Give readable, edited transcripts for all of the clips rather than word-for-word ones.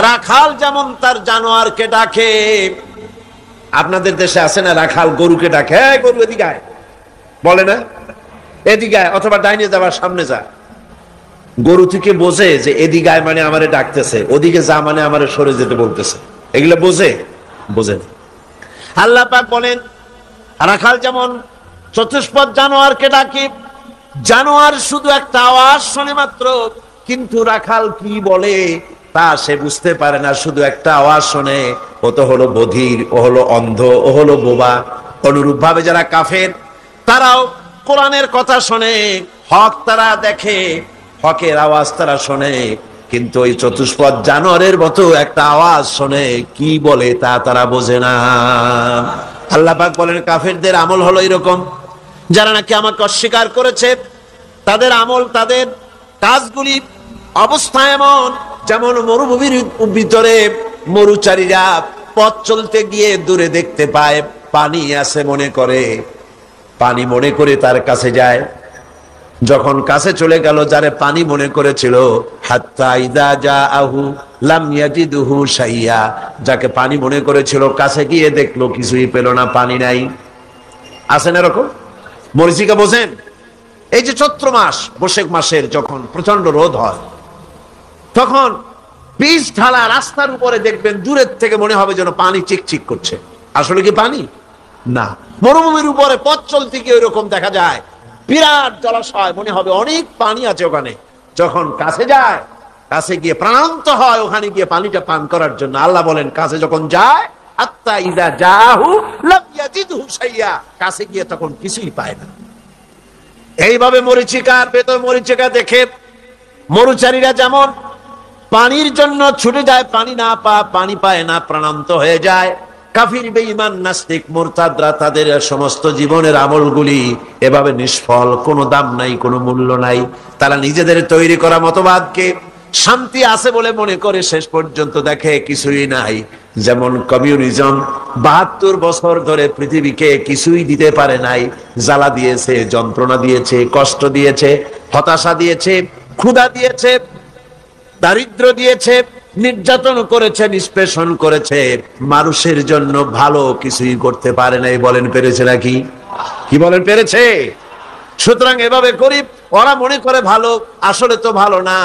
রাখাল যেমন তার জানোয়ারকে ডাকে, আপনাদের দেশে আছে না রাখাল গরুকে ডাকে, গরু এদিকে আয়, বলে না এদিকে আয়, অথবা ডাইনে যাবার সামনে যা। গরু থেকে বোঝে যে এদিকে আয় মানে আমারে ডাকতেছে, ওদিকে যা মানে আমারে সরে যেতে বলতেছে, এগুলো বোঝে? বোঝে না। আল্লাহ পাক বলেন রাখাল যেমন চতুষ্পদ জানোয়ারকে ডাকে, জানোয়ার শুধু একটা আওয়াজ শোনে মাত্র, কিন্তু রাখাল কি বলে তা সে বুঝতে পারে না, শুধু একটা আওয়াজ শোনে। ও তো হলো বধির, ও হলো অন্ধ, ও হলো বোবা। অনুরূপ ভাবে যারা কাফের তারাও কোরআনের কথা শোনে, হক তারা দেখে, হকের আওয়াজ তারা শোনে, কিন্তু ওই চতুষ্পদ জানোয়ারের মতো একটা আওয়াজ শোনে, কি বলে তা তারা বোঝে না। আল্লাহ পাক বলেন কাফেরদের আমল হলো এরকম, যারা নাকি আমাকে অস্বীকার করেছে তাদের আমল, তাদের কাজগুলি অবস্থা এমন যেমন মরুভূমির ভিতরে মরুচারীরা পথ চলতে গিয়ে দূরে দেখতে পায় পানি আছে, মনে করে পানি মনে করে তার কাছে যায়। যখন কাছে চলে গেল, যারে পানি মনে করেছিল, হাত্তা ইদা জাআহু লাম ইয়াজিদহু শাইয়া, যাকে পানি মনে করেছিল কাছে গিয়ে দেখলো কিছুই পেল না, পানি নাই। আছে না এরকম? মরিচিকা বোঝেন? এই যে চৈত্র মাস, বৈশাখ মাসের যখন প্রচন্ড রোদ হয়, তখন বীজ ঢালা রাস্তার উপরে দেখবেন দূরের থেকে মনে হবে যেন পানি চিকচিক করছে, আসলে কি পানি না। মরুভূমির উপরে পথ চলতে গিয়ে ওইরকম দেখা যায়, বিরাট জলাশয়, মনে হবে অনেক পানি আছে ওখানে। যখন কাছে যায়, কাছে গিয়ে প্রাণান্ত হয় ওখানে গিয়ে পানিটা পান করার জন্য। আল্লাহ বলেন কাছে যখন যায়, হাত্তা ইযা জাআহু লাম ইয়াজিদহু শাইয়া, কাছে গিয়ে তখন কিছুই পায় না। এইভাবে মরিচিকার ভেতর মরিচিকা দেখে মরুচারীরা যেমন পানির জন্য ছুটে যায়, পানি পায় না, প্রাণান্ত হয়ে যায়। কাফির বেঈমান নাস্তিক মুরতাদরা তাদের সমস্ত জীবনের আমলগুলি এভাবে নিষ্ফল, কোনো দাম নাই, কোনো মূল্য নাই। তারা নিজেদের তৈরি করা মতবাদকে শান্তি আছে বলে মনে করে, শেষ পর্যন্ত দেখে কিছুই নাই। যেমন কমিউনিজম ৭২ বছর ধরে পৃথিবীকে কিছুই দিতে পারে নাই, জ্বালা দিয়েছে, যন্ত্রণা দিয়েছে, কষ্ট দিয়েছে, হতাশা দিয়েছে, ক্ষুধা দিয়েছে, দারিদ্র দিয়েছে, নির্যাতন করেছে, নিষ্পেষণ করেছে, মানুষের জন্য ভালো কিছুই করতে পারে নাই। বলেন পেরেছে নাকি? কি বলেন পেরেছে? সুতরাং এভাবে করি ওরা মনে করে ভালো, আসলে তো ভালো না।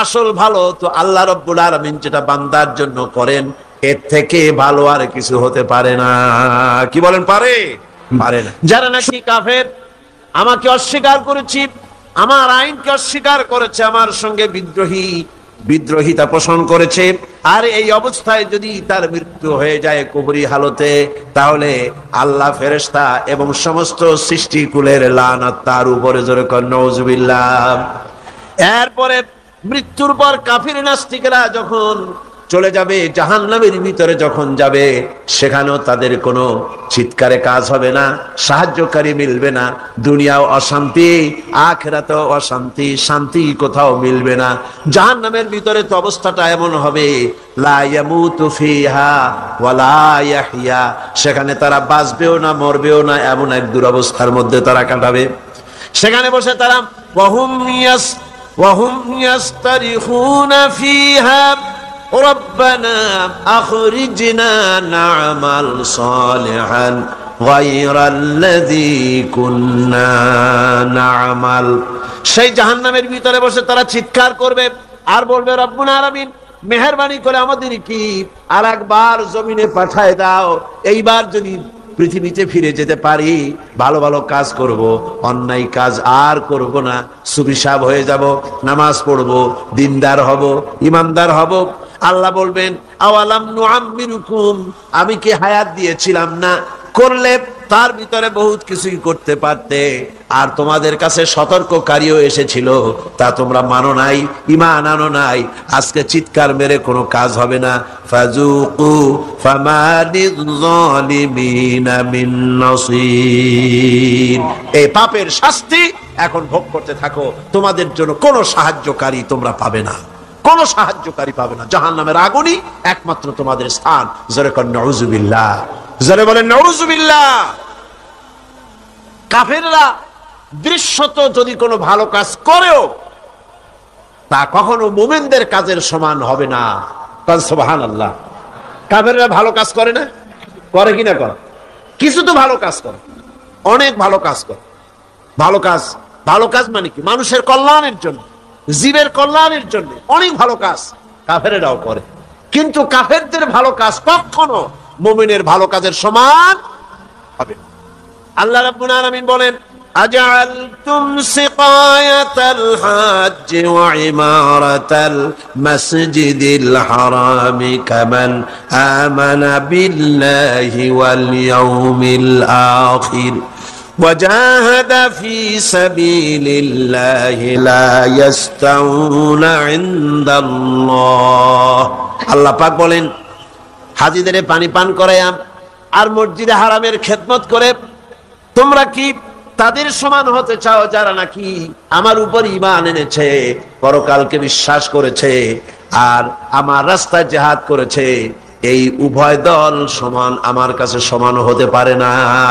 আসল ভালো তো আল্লাহ রাব্বুল আলামিন যেটা বান্দার জন্য করেন, এর থেকে ভালো আর কিছু হতে পারে না। কি বলেন? পারে? পারে না। যারা নাকি কাফের, আমাকে অস্বীকার করেছি, আমার আইনকে অস্বীকার করেছে, আমার সঙ্গে বিদ্রোহিতা পোষণ করেছে, আর এই অবস্থায় যদি তার মৃত্যু হয়ে যায় কবরি হালতে, তাহলে আল্লাহ, ফেরেশতা এবং সমস্ত সৃষ্টিকুলের লানত তার উপরে, জোরে কর নাউজুবিল্লাহ। এরপরে মৃত্যুর পর কাফির নাস্তিকরা যখন চলে যাবে জাহান্নামের ভিতরে, যখন যাবে সেখানেও তাদের কোনো চিৎকারে কাজ হবে না, সাহায্যকারী মিলবে না। দুনিয়াও অশান্তি, আখিরাতেও অশান্তি, শান্তি কোথাও মিলবে না। জাহান্নামের ভিতরে তো অবস্থাটা এমন হবে, লা ইয়ামুতু ফিহা ওয়া লা ইয়াহইয়া, সেখানে তারা বাঁচবেও না, মরবেও না, এমন এক দুরবস্থার মধ্যে তারা কাটাবে। সেখানে বসে তারা ওয়াহুম ইয়াস্তারিখুনা ফিহা রব্বানা আখরিজনা না'মাল সালিহান গায়রাল্লাযী কুন্না না'মাল। সেই জাহান্নামের ভিতরে বসে তারা চিৎকার করবে আর বলবে, রব্বুল আলামিন মেহেরবানি করে আমাদের কি আরেকবার জমিনে পাঠায় দাও, এইবার যদি পৃথিবীতে ফিরে যেতে পারি, ভালো ভালো কাজ করব, অন্যায় কাজ আর করব না, সুবিশাব হয়ে যাব, নামাজ পড়ব, দিনদার হব, ইমানদার হব। আল্লাহ বলবেন, আওয়ালাম নুআম্মিরুকুম, আমি কি হায়াত দিয়েছিলাম না? করলে তার ভিতরে বহুত কিছুই করতে পারতে, আর তোমাদের কাছে সতর্ককারীও এসেছিল, তা তোমরা মানো নাই, ঈমান আনো নাই। আজকে চিৎকার মেরে কোনো কাজ হবে না। ফাযুকু ফামা লিয-যালিমিনা মিন নাসীর, এই পাপের শাস্তি এখন ভোগ করতে থাকো, তোমাদের জন্য কোনো সাহায্যকারী তোমরা পাবে না, কোনো সাহায্যকারী পাবে না। জাহান্নামের আগুনই একমাত্র তোমাদের স্থান। জোরে কর নাউজুবিল্লাহ, জোরে বলেন নাউজুবিল্লাহ। কাফেররা দৃশ্যত যদি কোনো ভালো কাজ করেও, তা কখনো মুমিনদের কাজের সমান হবে না। কারণ মুমিনরা ভালো কাজ করলে আল্লাহ তাআলা তাদেরকে ক্ষমা করে দেন, আর যারা মুমিন নয় তারা ভালো কাজ করলে আল্লাহ তাআলা তাদেরকে ক্ষমা করেন না। সুবহানাল্লাহ। কাফেররা ভালো কাজ করে না? করে কিনা? করে। কিছু তো ভালো কাজ করে, অনেক ভালো কাজ করে। ভালো কাজ, ভালো কাজ মানে কি? মানুষের কল্যাণের জন্য, জীবের কল্যাণের জন্য অনেক ভালো কাজ কাফেরেরাও করে। কিন্তু কাফেরদের ভালো কাজ কখনো মুমিনের ভালো কাজের সমান হবে না। আল্লাহ রাব্বুল আলামিন বলেন, আজআলতুম সিকায়াতাল হাজ্জ ওয়া ইমারাতাল মাসজিদিল হারামি কামান আমানা বিল্লাহি ওয়াল ইয়াউমিল আখির وجاهد في سبيل الله لا يستوون عند الله। আল্লাহ পাক বলেন, হাজীদের পানি পান করায়া আর মসজিদে হারামের খেদমত করে তোমরা কি তাদের সমান হতে চাও যারা নাকি আমার উপর ঈমান এনেছে, পরকালকে বিশ্বাস করেছে আর আমার রাস্তায় জিহাদ করেছে? এই উভয় দল সমান আমার কাছে সমান হতে পারে না।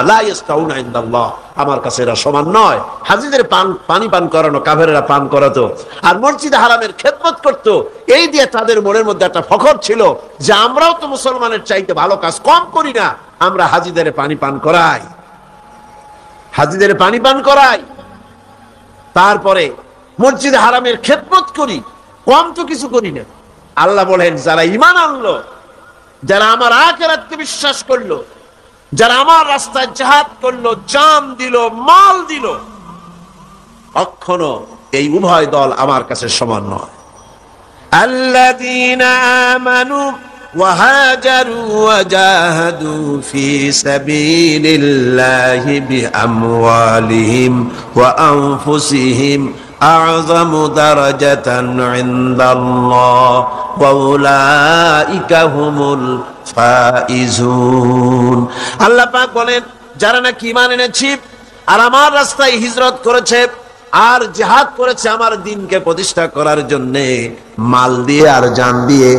লা ইস্তাউনা ইনদাল্লাহ, আমার কাছে এরা সমান নয়। হাজীদের পানি পান করানো কাফেররা পান করাতো আর মসজিদে হারামের খেদমত করত, এই দিয়ে তাদের মনের মধ্যে একটা ফখর ছিল যে আমরাও তো মুসলমানের চাইতে ভালো কাজ কম করি না, আমরা হাজীদের পানি পান করাই, হাজীদের পানি পান করাই, তারপরে মসজিদে হারামের খেদমত করি, কম তো কিছু করি না। আল্লাহ বলেন, যারা ঈমান আনলো, যারা আমার আখিরাতকে বিশ্বাস করলো, যারা আমার রাস্তায় জিহাদ করলো, জান দিল, মাল দিল, কখনো এই উভয় দল আমার কাছে সমান নয়। আল্লাযীনা আমানু ওয়া হাজারু ওয়া জাহাদু ফি সাবিলিল্লাহি বিআমওয়ালিহিম ওয়া আনফুসিহিম আ'যামু দারাজাতান ইনদাল্লাহ ওয়া উলাইকা হুমুল ফাইজুন। আল্লাহ পাক বলেন, যারা নাকি ঈমান এনেছে আর আমার রাস্তায় হিজরত করেছে আর জিহাদ করেছে আমার দ্বীনকে প্রতিষ্ঠা করার জন্য, মাল দিয়ে আর জান দিয়ে,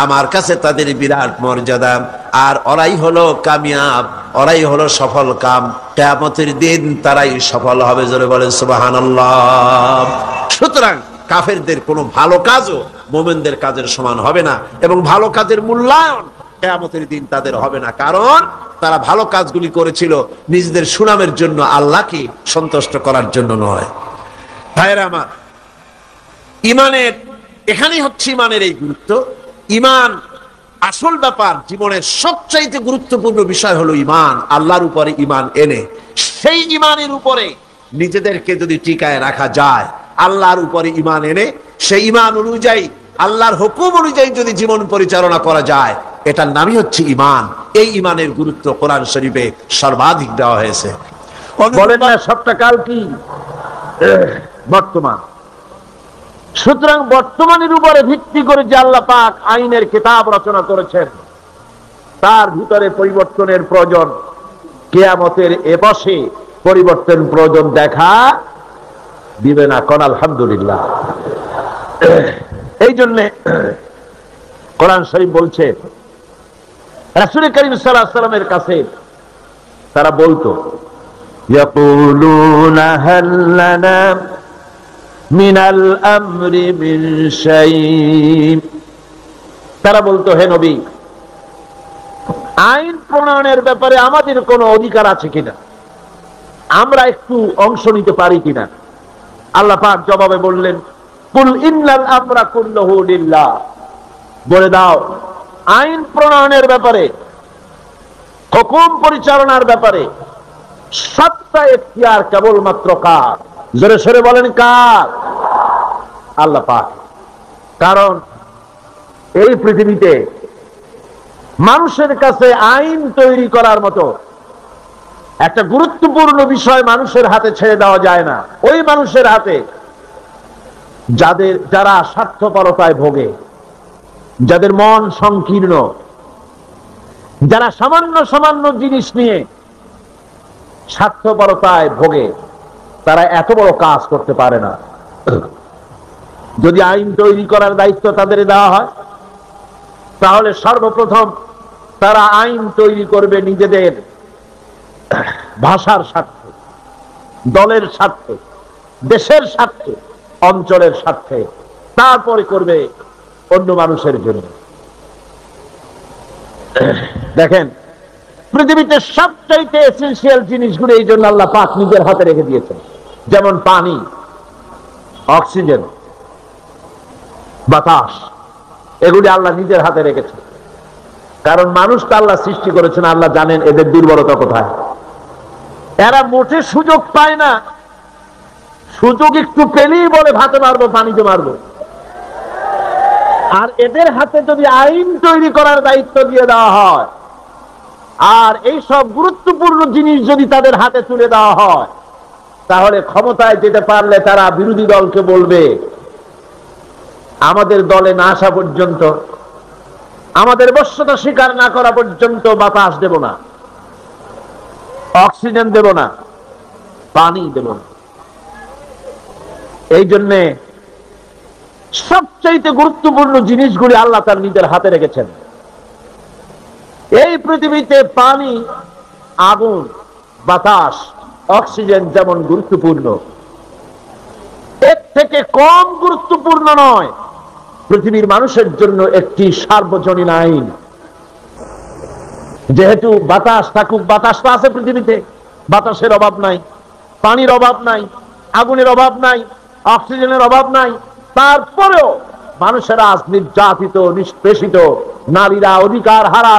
আমার কাছে তাদের বিরাট মর্যাদা। আর ওরাই হলো কামিয়াব, ওরাই হলো সফল কাম, কিয়ামতের দিন তারাই সফল হবে। জোরে বলেন সুবহানাল্লাহ। সুতরাং কাফেরদের কোনো ভালো কাজও মুমিনদের কাজের সমান হবে না, এবং ভালো কাজের মূল্যায়ন কিয়ামতের দিন তাদের হবে না, কারণ তারা ভালো কাজগুলি করেছিল নিজেদের সুনামের জন্য, আল্লাহকে সন্তুষ্ট করার জন্য নয়। ভাইরা আমার, ঈমানের এখানেই হচ্ছে ঈমানের এই গুরুত্ব। ঈমান আসল ব্যাপার, জীবনের সবচাইতে গুরুত্বপূর্ণ বিষয় হলো ঈমান। আল্লাহর উপরে ঈমান এনে সেই ঈমানের উপরে নিজেদেরকে যদি টিকায় রাখা যায়, আল্লাহর উপরে ঈমান এনে সেই ঈমান অনুযায়ী আল্লাহর হুকুম অনুযায়ী যদি জীবন পরিচালনা করা যায়, এটার নামই হচ্ছে ঈমান। এই ঈমানের গুরুত্ব কোরআন শরীফে সর্বাধিক দেওয়া হয়েছে। বলেন না, সবটা কাল কি বর্তমান। সুতরাং বর্তমানের উপরে ভিত্তি করে যে আল্লাহ পাক আইনের কিতাব রচনা করেছেন, তার ভিতরে পরিবর্তনের প্রয়োজন কিয়ামতের এপাশে পরিবর্তন প্রয়োজন দেখা দিবে না। কোন আলহামদুলিল্লাহ। এই জন্য কোরআন শরীফ বলছে, রাসূল করিম সাল্লাল্লাহু আলাইহি ওয়াসাল্লামের কাছে তারা বলতো, ইয়াকুলুনা হাল লানা মিনাল আমরি মিন শাইইন। তারা বলতো, হে নবী, আইন প্রণয়নের ব্যাপারে আমাদের কোনো অধিকার আছে কিনা, আমরা একটু অংশ নিতে পারি কিনা? আল্লাহ পাক জবাবে বললেন, কুল ইন্নাল আমরা কুল্লুহু লিল্লাহ। বলে দাও, আইন প্রণয়নের ব্যাপারে, হুকুম পরিচালনার ব্যাপারে সবটা এখতিয়ার কেবলমাত্র কার? জোরে সরে বলেন, কার? আল্লাহ পাক। কারণ এই পৃথিবীতে মানুষের কাছে আইন তৈরি করার মতো একটা গুরুত্বপূর্ণ বিষয় মানুষের হাতে ছেড়ে দেওয়া যায় না। ওই মানুষের হাতে যারা স্বার্থপরতায় ভোগে, যাদের মন সংকীর্ণ, যারা সামান্য সামান্য জিনিস নিয়ে স্বার্থপরতায় ভোগে, তারা এত বড় কাজ করতে পারে না। যদি আইন তৈরি করার দায়িত্ব তাদের দেওয়া হয়, তাহলে সর্বপ্রথম তারা আইন তৈরি করবে নিজেদের ভাষার স্বার্থে, দলের স্বার্থে, দেশের স্বার্থে, অঞ্চলের স্বার্থে, তারপরে করবে অন্য মানুষের জন্য। দেখেন, পৃথিবীতে সবচাইতে এসেনশিয়াল জিনিসগুলো এই জন্য আল্লাহ পাক নিজের হাতে রেখে দিয়েছেন, যেমন পানি, অক্সিজেন, বাতাস, এগুলি আল্লাহ নিজের হাতে রেখেছেন। কারণ মানুষকে আল্লাহ সৃষ্টি করেছেন, আল্লাহ জানেন এদের দুর্বলতা কোথায়। এরা মোটে সুযোগ পায় না, সুযোগ একটু পেলেই বলে ভাতে মারবো, পানিতে মারবো। আর এদের হাতে যদি আইন তৈরি করার দায়িত্ব দিয়ে দেওয়া হয়, আর এই সব গুরুত্বপূর্ণ জিনিস যদি তাদের হাতে তুলে দেওয়া হয়, তাহলে ক্ষমতায় যেতে পারলে তারা বিরোধী দলকে বলবে, আমাদের দলে না আসা পর্যন্ত, আমাদের বশ্যতা স্বীকার না করা পর্যন্ত বাতাস দেব না, অক্সিজেন দেব না, পানি দেব না। এই জন্যে সবচাইতে গুরুত্বপূর্ণ জিনিসগুলি আল্লাহ তার নিজের হাতে রেখেছেন। এই পৃথিবীতে পানি, আগুন, বাতাস, অক্সিজেন যেমন গুরুত্বপূর্ণ, এর থেকে কম গুরুত্বপূর্ণ নয় পৃথিবীর মানুষের জন্য একটি সার্বজনীন আইন। যেহেতু বাতাস থাকুক, বাতাস তো আছে পৃথিবীতে, বাতাসের অভাব নাই, পানির অভাব নাই, আগুনের অভাব নাই, অক্সিজেনের অভাব নাই, তারপরেও মানুষেরা আজ নির্যাতিত, নিষ্পেষিত, নারীরা অধিকার হারা,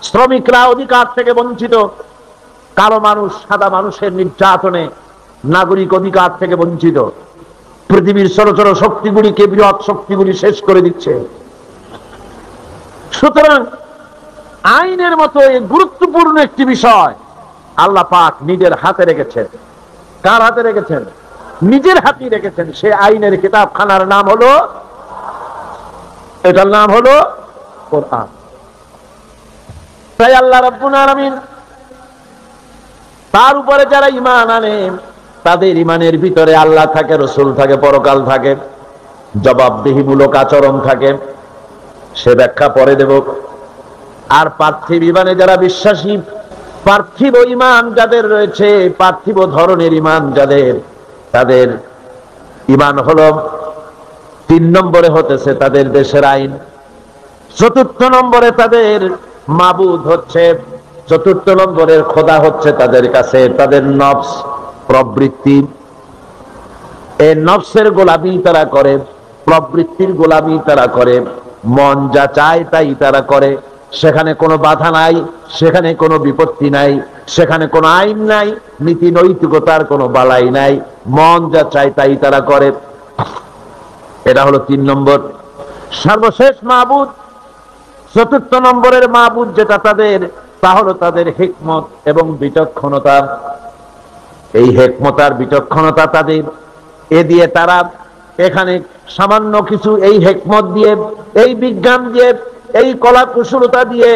শ্রমিকরা অধিকার থেকে বঞ্চিত, কালো মানুষ সাদা মানুষের নির্যাতনে নাগরিক অধিকার থেকে বঞ্চিত। পৃথিবীর ছোট ছোট শক্তিগুলিকে বৃহৎ শক্তিগুলি শেষ করে দিচ্ছে। সুতরাং আইনের মতো এই গুরুত্বপূর্ণ একটি বিষয় আল্লাহ পাক নিজের হাতে রেখেছেন। কার হাতে রেখেছেন? নিজের হাতে রেখেছেন। সে আইনের কিতাবখানার নাম হলো, এটার নাম হলো কোরআন। তাই আল্লাহ রাব্বুল আলামিন তার উপরে যারা ঈমান আনে, তাদের ঈমানের ভিতরে আল্লাহ থাকে, রাসূল থাকে, পরকাল থাকে, জবাবদিহিমূলক আচরণ থাকে। সে ব্যাখ্যা পরে দেব। আর পার্থিব ঈমানে যারা বিশ্বাসী, পার্থিব ঈমান যাদের রয়েছে, পার্থিব ধরনের ঈমান যাদের, তাদের ঈমান হলো 3 নম্বরে হতেছে তাদের দেশের আইন, 4র্থ নম্বরে তাদের মাবুদ হচ্ছে, 4র্থ নম্বরের খোদা হচ্ছে তাদের কাছে তাদের নফস, প্রবৃত্তি। এই নফসের গোলামি তারা করে, প্রবৃত্তির গোলামি তারা করে, মন যা চায় তাই তারা করে। সেখানে কোনো বাধা নাই, সেখানে কোনো বিপত্তি নাই, সেখানে কোনো আইন নাই, নীতি নৈতিকতার কোনো বালাই নাই, মন যা চায় তাই তারা করে। এটা হলো 3 নম্বর। সর্বশেষ মাবুদ, 4র্থ নম্বরের মাবুদ যেটা তাদের, তা হলো তাদের হিকমত এবং বিচক্ষণতা। এই হিকমত আর বিচক্ষণতা তাদের, এ দিয়ে তারা এখানে সামান্য কিছু, এই হিকমত দিয়ে, এই বিজ্ঞান দিয়ে, এই কলা কুশলতা দিয়ে,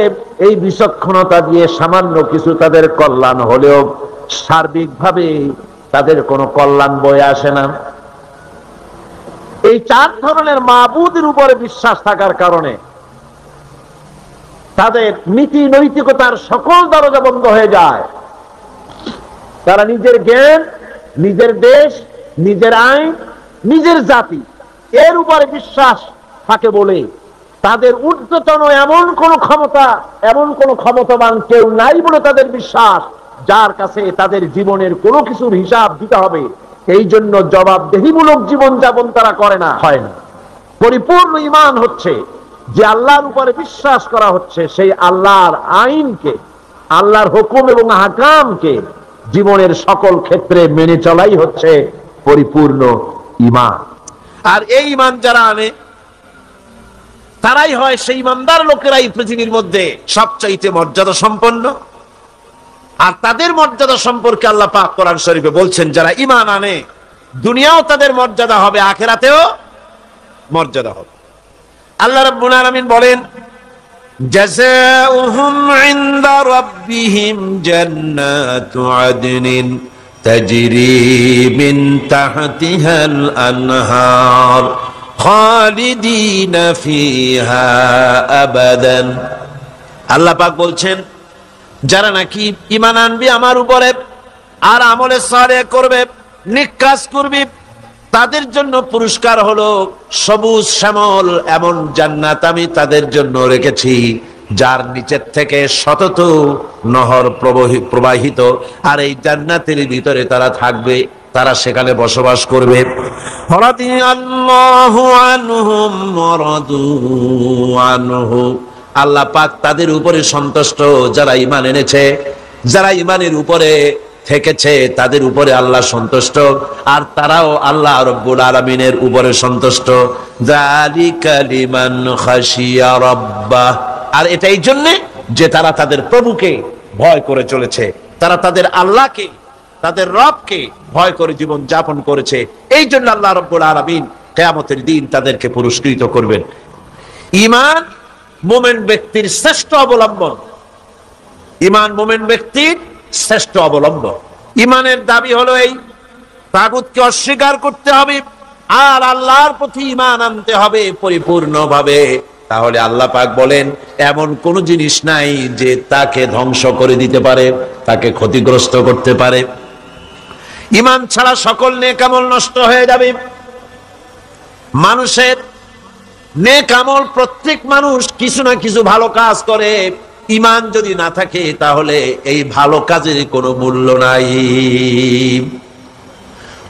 এই বিচক্ষণতা দিয়ে সামান্য কিছু তাদের কল্যাণ হলেও সার্বিকভাবে তাদের কোনো কল্যাণ বয়ে আসে না। এই 4 ধরনের মাবুদের উপরে বিশ্বাস থাকার কারণে তাদের নীতি নৈতিকতার সকল দরজা বন্ধ হয়ে যায়। তারা নিজের জ্ঞান, নিজের দেশ, নিজের আইন, নিজের জাতি, এর উপরে বিশ্বাস থাকে বলে তাদের ঊর্ধ্বতন এমন কোন ক্ষমতা, এমন কোন ক্ষমতাবান কেউ নাই বলে তাদের বিশ্বাস, যার কাছে তাদের জীবনের কোনো কিছুর হিসাব দিতে হবে। এই জন্য জবাবদেহিমূলক জীবনযাপন তারা করে না, হয় না। পরিপূর্ণ ঈমান হচ্ছে যে আল্লাহর উপরে বিশ্বাস করা হচ্ছে, সেই আল্লাহর আইনকে, আল্লাহর হুকুম এবং আহকামকে জীবনের সকল ক্ষেত্রে মেনে চলাই হচ্ছে পরিপূর্ণ ঈমান। আর এই ঈমান যারা আনে, তারাই হয় সেই ঈমানদার লোকেরাই পৃথিবীর মধ্যে সবচাইতে মর্যাদা সম্পন্ন। আর তাদের মর্যাদা সম্পর্কে আল্লাহ পাক কোরআন শরীফে বলছেন, যারা ঈমান আনে দুনিয়াও তাদের মর্যাদা হবে, আখিরাতেও মর্যাদা হবে। আল্লাহ রাব্বুল আলামিন বলেন, জাযাউহুম ইনদা রাব্বিহিম জান্নাতু আদনিন তাজরি মিন তাহতিহাল আনহার খালিদিনা ফিহা আবাদান। আল্লাহ পাক বলছেন, যারা নাকি ঈমান আনবে আমার উপরে আর আমলে সালেহ করবে, নেক কাজ করবে, তাদের জন্য পুরস্কার হলো সবুজ শ্যামল এমন জান্নাত আমি তাদের জন্য রেখেছি, যার নিচের থেকে শতত নহর প্রবাহিত, আর এই জান্নাতের ভিতরে তারা থাকবে, তারা সেখানে বসবাস করবে। রাদিয়াল্লাহু আনহুম ওয়া রাদু আনহু, আল্লাহ পাক তাদের উপরে সন্তুষ্ট, যারা ঈমান এনেছে, যারা ঈমানের উপরে থেকেছে, তাদের উপরে আল্লাহ সন্তুষ্ট, আর তারাও আল্লাহ রাব্বুল আলামিনের উপরে সন্তুষ্ট। যালিকা লিমান খাশিয়া রাব্বাহ, আর এটা এই জন্য যে তারা তাদের প্রভুকে ভয় করে চলেছে, তারা তাদের আল্লাহকে, তাদের রবকে ভয় করে জীবন যাপন করেছে। এই জন্য আল্লাহ রাব্বুল আলামিন কিয়ামতের দিন তাদেরকে পুরস্কৃত করবেন। ঈমান মুমিন ব্যক্তির শ্রেষ্ঠ অবলম্বন, ঈমান মুমিন ব্যক্তির শ্রেষ্ঠ অবলম্বন। ঈমানের দাবি হলো এই, তাগুতকে অস্বীকার করতে হবে আর আল্লাহর প্রতি ঈমান আনতে হবে পরিপূর্ণভাবে। তাহলে আল্লাহ পাক বলেন এমন কোন জিনিস নাই যে তাকে ধ্বংস করে দিতে পারে, তাকে ক্ষতিগ্রস্ত করতে পারে। ঈমান ছাড়া সকল নেক আমল নষ্ট হয়ে যাবে। মানুষের নেক আমল, প্রত্যেক মানুষ কিছু না কিছু ভালো কাজ করে, ঈমান যদি না থাকে তাহলে এই ভালো কাজের কোনো মূল্য নাই।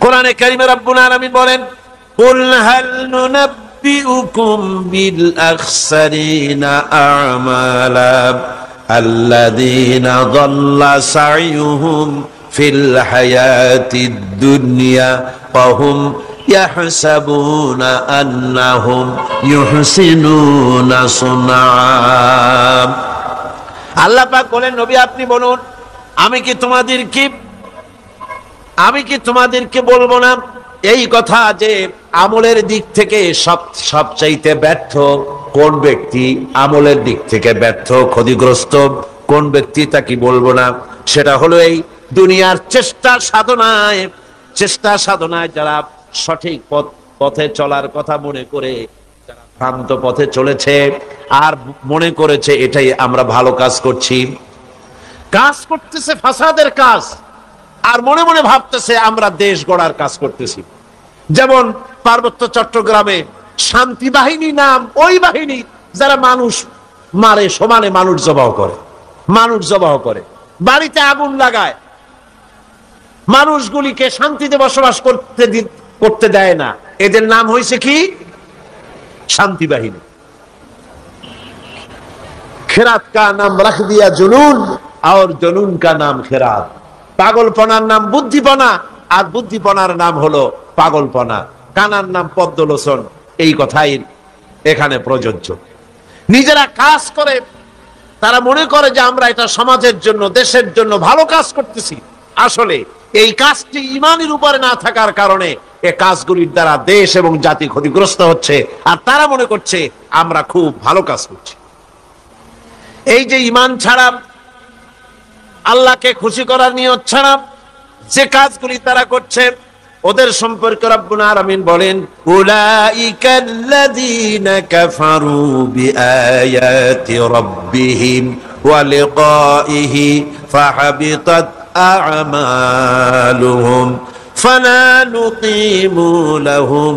কোরআনে কারীমে রব্বুল আলামিন বলেন, কুল হাল নুনাব্বিউকুম বিল আখসারিনা আমালা আল্লাযীনা যাল্লা সা'য়ুহুম ফিল হায়াতিদ দুনিয়া ওয়া হুম ইয়াহসাবুনা আন্নাহুম ইউহসিনুনা সুনআ। আল্লাহ পাক বলেন, নবী আপনি বলুন, আমি কি তোমাদেরকে বলবো না এই কথা যে আমলের দিক থেকে সবচাইতে ব্যর্থ কোন ব্যক্তি, আমলের দিক থেকে ব্যর্থ ক্ষতিগ্রস্ত কোন ব্যক্তি, তা কি বলবো না? সেটা হলো এই দুনিয়ার চেষ্টা সাধনায় যারা সঠিক পথে চলার কথা মনে করে যারা ভ্রান্ত পথে চলেছে আর মনে করেছে এটাই আমরা ভালো কাজ করতেছে ফাসাদের কাজ, আর মনে মনে ভাবতেছে আমরা দেশ গড়ার কাজ করতেছি। যেমন পার্বত্য চট্টগ্রামে শান্তি বাহিনী নাম ওই বাহিনী যারা মানুষ মারে, সমানে মানুষ জবাহ করে, বাড়িতে আগুন লাগায়, মানুষগুলিকে শান্তিতে বসবাস করতে দেয় না। এদের নাম হয়েছে কি? শান্তি বাহিনী। খেরাত কা নাম রাখ দিয়া জুনুন আর জুনুন কা নাম খেরাত। পাগলপনার নাম বুদ্ধিপনা আর বুদ্ধিপনার নাম হলো পাগলপনা। কানার নাম পদ্মলোচন। এই কথাই এখানে প্রযোজ্য। নিজেরা কাজ করে, তারা মনে করে যে আমরা এটা সমাজের জন্য, দেশের জন্য ভালো কাজ করতেছি। আসলে এই কাজটি ঈমানের উপরে না থাকার কারণে এই কাজগুলির দ্বারা দেশ এবং জাতি ক্ষতিগ্রস্ত হচ্ছে, আর তারা মনে করছে আমরা খুব ভালো কাজ করছি। এই যে ঈমান ছাড়া, আল্লাহকে খুশি করার নিয়ত ছাড়া যে কাজগুলি তারা করছে, ওদের সম্পর্কে রব্বুল আলামিন বলেন, উলাইকাল্লাযীনা কাফারু বিআয়াতি রাব্বিহিম ওয়া লিকাইহি ফাহাবিতাত আ'মালুহুম ফালা নুকিমু লাহুম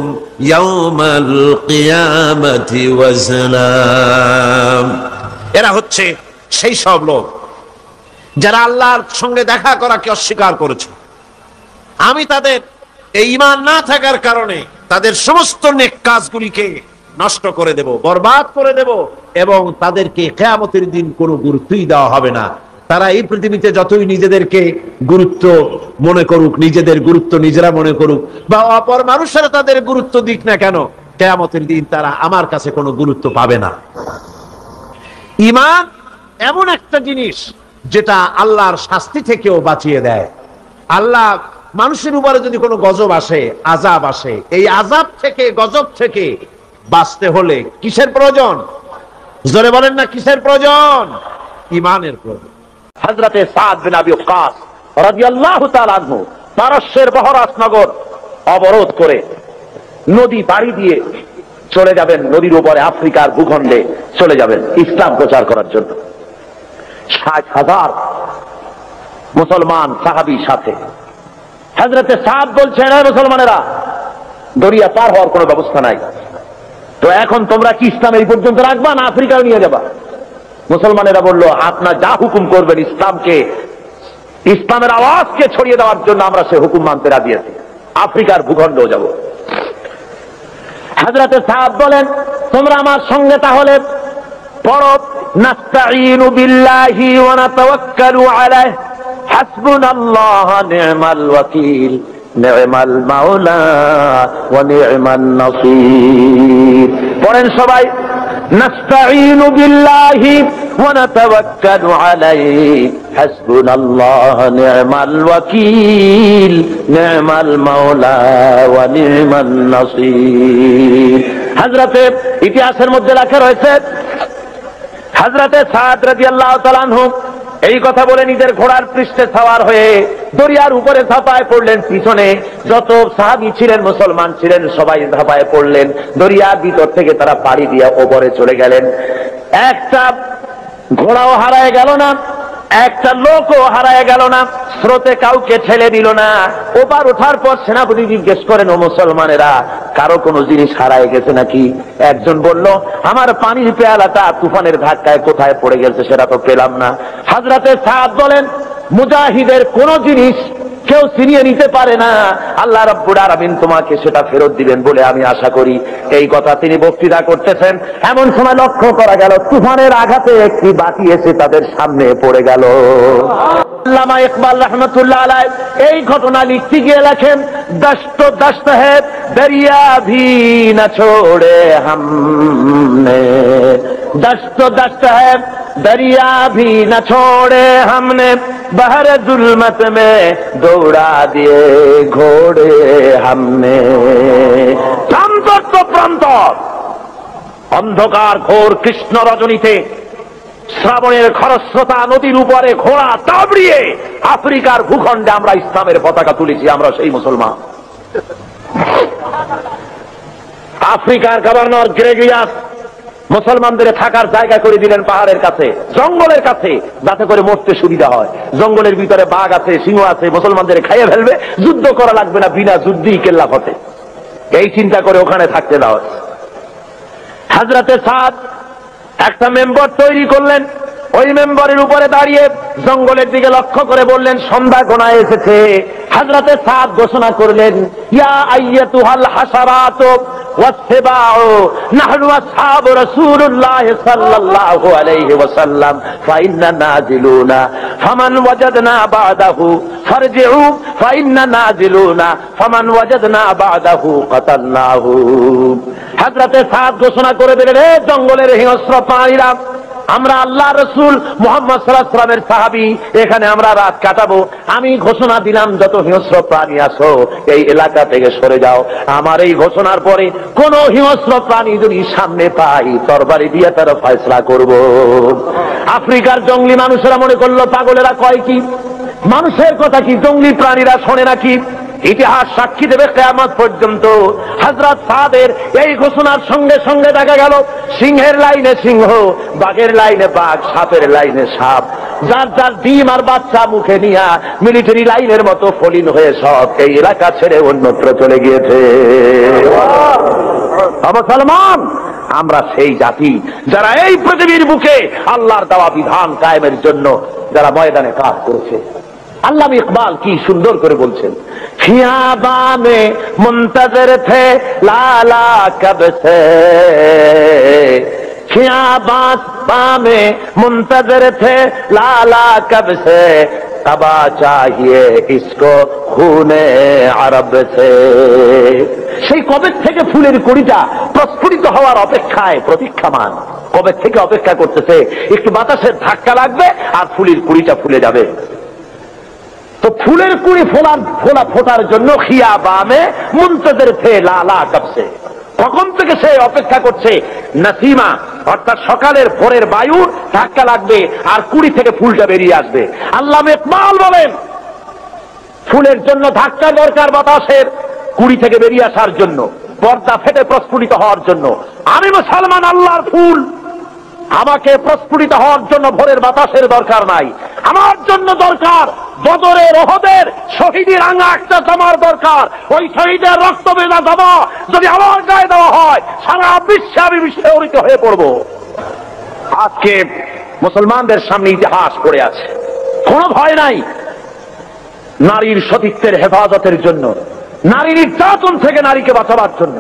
ইয়াওমাল কিয়ামাতি ওয়াজনা। এরা হচ্ছে সেই সব লোক যারা আল্লাহর সঙ্গে দেখা করাকে অস্বীকার করেছে। আমি তাদের এই ঈমান না থাকার কারণে তাদের সমস্ত নেক কাজগুলিকে নষ্ট করে দেব, বরবাদ করে দেব, এবং তাদেরকে কিয়ামতের দিন কোনো গুরুত্বই দেওয়া হবে না। তারা এই পৃথিবীতে যতই নিজেদেরকে গুরুত্ব মনে করুক, নিজেদের গুরুত্ব নিজেরা মনে করুক, বা অপর মানুষেরা তাদের গুরুত্ব দিক না কেন, কিয়ামতের দিন তারা আমার কাছে কোনো গুরুত্ব পাবে না। ঈমান এমন একটা জিনিস যেটা আল্লাহর শাস্তি থেকেও বাঁচিয়ে দেয়। আল্লাহ মানুষের উপরে যদি কোনো গজব আসে, আযাব আসে, এই আযাব থেকে, গজব থেকে বাঁচতে হলে কিসের প্রয়োজন? জোরে বলেন না, কিসের প্রয়োজন? ঈমানের প্রয়োজন। হযরতে সাদ বিন আবি ওয়াক্কাস রাদিয়াল্লাহু তাআলা আনহু পারস্যের বহরাস নগর অবরোধ করে নদী পাড়ি দিয়ে চলে যাবেন, নদীর উপরে আফ্রিকার ভূখণ্ডে চলে যাবেন ইসলাম প্রচার করার জন্য। 60,000 মুসলমান সাহাবীর সাথে। হযরতে সাদ বলছেন, হে মুসলমানেরা, দরিয়া পার হওয়ার কোনো ব্যবস্থা নাই, তো এখন তোমরা কি ইসলাম এই পর্যন্ত রাখবা না আফ্রিকাও নিয়ে যাবা? মুসলমানেরা বলল, আপনার যা হুকুম করবেন ইসলামের আওয়াজকে ছড়িয়ে দেওয়ার জন্য আমরা সে হুকুম মানতে রাজি আছি, আফ্রিকার ভূখণ্ডেও যাব। হযরতে সাদ বলেন, তোমরা আমার সঙ্গে তাহলে পড়ো, নাস্তাঈনু বিল্লাহি ওয়া নাতাওয়াক্কালু আলাইহি হাসবুনাল্লাহু নি'মাল ওয়াকিল নি'মাল মাওলা ওয়া নি'মান নাসীর। পড়েন সবাই, নাস্তাঈনু বিল্লাহি ওয়া নাতাওয়াক্কালু আলাইহি হাসবুনাল্লাহু নি'মাল ওয়াকিল নি'মাল মাওলা ওয়া নি'মান নাসীর। হযরতে ইতিহাসের মধ্যে লেখা রয়েছে, হযরতে সাদ রাদিয়াল্লাহু তাআলা আনহু এই কথা বলে নিজের ঘোড়ার পৃষ্ঠে সওয়ার হয়ে দরিয়ার উপরে ঝাঁপায় পড়লেন। পিছনে যত সাহাবী ছিলেন, মুসলমান ছিলেন, সবাই ঝাঁপায় পড়লেন। দরিয়ার ভিতর থেকে তারা পাড়ি দিয়ে ওপরে চলে গেলেন। একটা ঘোড়াও হারায় গেল না, একটা লোকও হারায় গেল না, স্রোতে কাউকে ঠেলে দিল না। ওপার ওঠার পর সেনাপতি জিজ্ঞেস করেন, ও মুসলমানেরা, কারো কোনো জিনিস হারায় গেছে নাকি? একজন বলল, আমার পানির পেয়ালাটা তুফানের ধাক্কায় কোথায় পড়ে গেছে সেটা তো পেলাম না। হযরতে সাদ বলেন, মুজাহিদের কোন জিনিস কেউ ছিনিয়ে নিতে পারে না, আল্লাহ রাব্বুল আলামিন তোমাকে সেটা ফেরত দিবেন বলে আমি আশা করি। এই কথা তিনি বক্তৃতা করতেছেন, এমন সময় লক্ষ্য করা গেল তুফানের আঘাতে একটি বাতি এসে তাদের সামনে পড়ে গেল। আল্লামা ইকবাল রহমতুল্লাহ আলাইহি এই ঘটনা লিখতে গিয়ে লেখেন, দশত দশত है दरिया भी न छोड़े हमने, दशत दशत है दरिया भी न छोड़े हमने, बहर जुल्मत में दौड़ा दिए घोड़े हमने। প্রান্তর তো প্রান্তর, অন্ধকার ঘোর কৃষ্ণ রজনীতে শ্রাবণের খরস্রোতা নদীর উপরে ঘোড়া তাবড়িয়ে আফ্রিকার ভূখণ্ডে আমরা ইসলামের পতাকা তুলেছি। আমরা সেই মুসলমান। আফ্রিকার গভর্নর গ্রেগরিয়াস মুসলমানদের থাকার জায়গা করে দিলেন পাহাড়ের কাছে, জঙ্গলের কাছে, যাতে করে মরতে সুবিধা হয়। জঙ্গলের ভিতরে বাঘ আছে, সিংহ আছে, মুসলমানদের খাইয়ে ফেলবে, যুদ্ধ করা লাগবে না, বিনা যুদ্ধেই কেল্লা ফতে। এই চিন্তা করে ওখানে থাকতে দাও। হযরতে সাদ একটা মেম্বার তৈরি করলেন, ওই মেম্বারের উপরে দাঁড়িয়ে জঙ্গলের দিকে লক্ষ্য করে বললেন, সন্ধ্যা গোনায় এসেছে। হযরতে সাদ ঘোষণা করলেন, ইয়া আইয়াতুহাল হাসারাত ওয়াসসিবাউ নাহনু আসহাবু রাসূলুল্লাহ সাল্লাল্লাহু আলাইহি ওয়াসাল্লাম ফাইন্না নাজিলুনা ফামান ওয়াজাদনা বাদাহু ফারজিউ ফাইন্না নাজিলুনা ফামান ওয়াজাদনা বাদাহু কাতালনাহু। হযরতে সাদ ঘোষণা করে দিলেন, হে জঙ্গলের হিংস্র প্রাণীরা, আমরা আল্লাহ রসুল মুহাম্মদ সাল্লাল্লাহু আলাইহি ওয়াসাল্লামের সাহাবী, এখানে আমরা রাত কাটাবো। আমি ঘোষণা দিলাম, যত হিংস্র প্রাণী আছো এই এলাকা থেকে সরে যাও। আমার এই ঘোষণার পরে কোন হিংস্র প্রাণী যদি সামনে পাই, তরবারি দিয়ে তার ফয়সালা করব। আফ্রিকার জঙ্গলি মানুষেরা মনে করলো, পাগলেরা কয় কি, মানুষের কথা কি জঙ্গলি প্রাণীরা শোনে নাকি? ইতিহাস সাক্ষী দেবে কিয়ামত পর্যন্ত। হযরত সাদের এই ঘোষণার সঙ্গে সঙ্গে দেখা গেল সিংহের লাইনে সিংহ, বাঘের লাইনে বাঘ, সাপের লাইনে সাপ, যার যার ডিম আর বাচ্চা মুখে নিয়ে মিলিটারি লাইনের মতো ফলিন হয়ে সব এই এলাকা ছেড়ে অন্যত্র চলে গিয়েছে। মুসলমান, আমরা সেই জাতি যারা এই পৃথিবীর বুকে আল্লাহর দেওয়া বিধান কায়েমের জন্য যারা ময়দানে কাজ করেছে। আল্লামা ইকবাল কি সুন্দর করে বলছেন, খিয়াবা মে মুনতাজির থে লালা কব সে, খিয়াবা মে মুনতাজির থে লালা কব সে, তবা চাহিয়ে ইসকো খুনে আরব সে। সেই কবে থেকে ফুলের কুড়িটা প্রস্ফুটিত হওয়ার অপেক্ষায় প্রতীক্ষামান, কবে থেকে অপেক্ষা করতেছে, একটু বাতাসের ধাক্কা লাগবে আর ফুলের কুড়িটা ফুলে যাবে। তো ফুলের কুড়ি ফোটার জন্য খিয়াবামে মুনতাজির থে লালা কবসে, কখন থেকে সে অপেক্ষা করছে, নাসিমা অর্থাৎ সকালের ভোরের বায়ু ধাক্কা লাগবে আর কুড়ি থেকে ফুলটা বেরিয়ে আসবে। আল্লামা ইকবাল বলেন, ফুলের জন্য ধাক্কা দরকার, বাতাসের কুড়ি থেকে বেরিয়ে আসার জন্য, পর্দা ফেটে প্রস্ফুটিত হওয়ার জন্য। আমি মুসলমান, আল্লাহর ফুল, আমাকে প্রস্ফুটিত হওয়ার জন্য ভোরের বাতাসের দরকার নাই। আমার জন্য দরকার বদরের, ওহদের শহীদের রাঙা একটা জামার দরকার। ওই শহীদের রক্ত ভেজা জামা যদি আমার গায়ে দেওয়া হয়, সারা বিশ্বে আমি বিস্ফোরিত হয়ে পড়ব। আজকে মুসলমানদের সামনে ইতিহাস পড়ে আছে। কোনো ভয় নাই নারীর সতীত্বের হেফাজতের জন্য, নারী নির্যাতন থেকে নারীকে বাঁচাবার জন্য,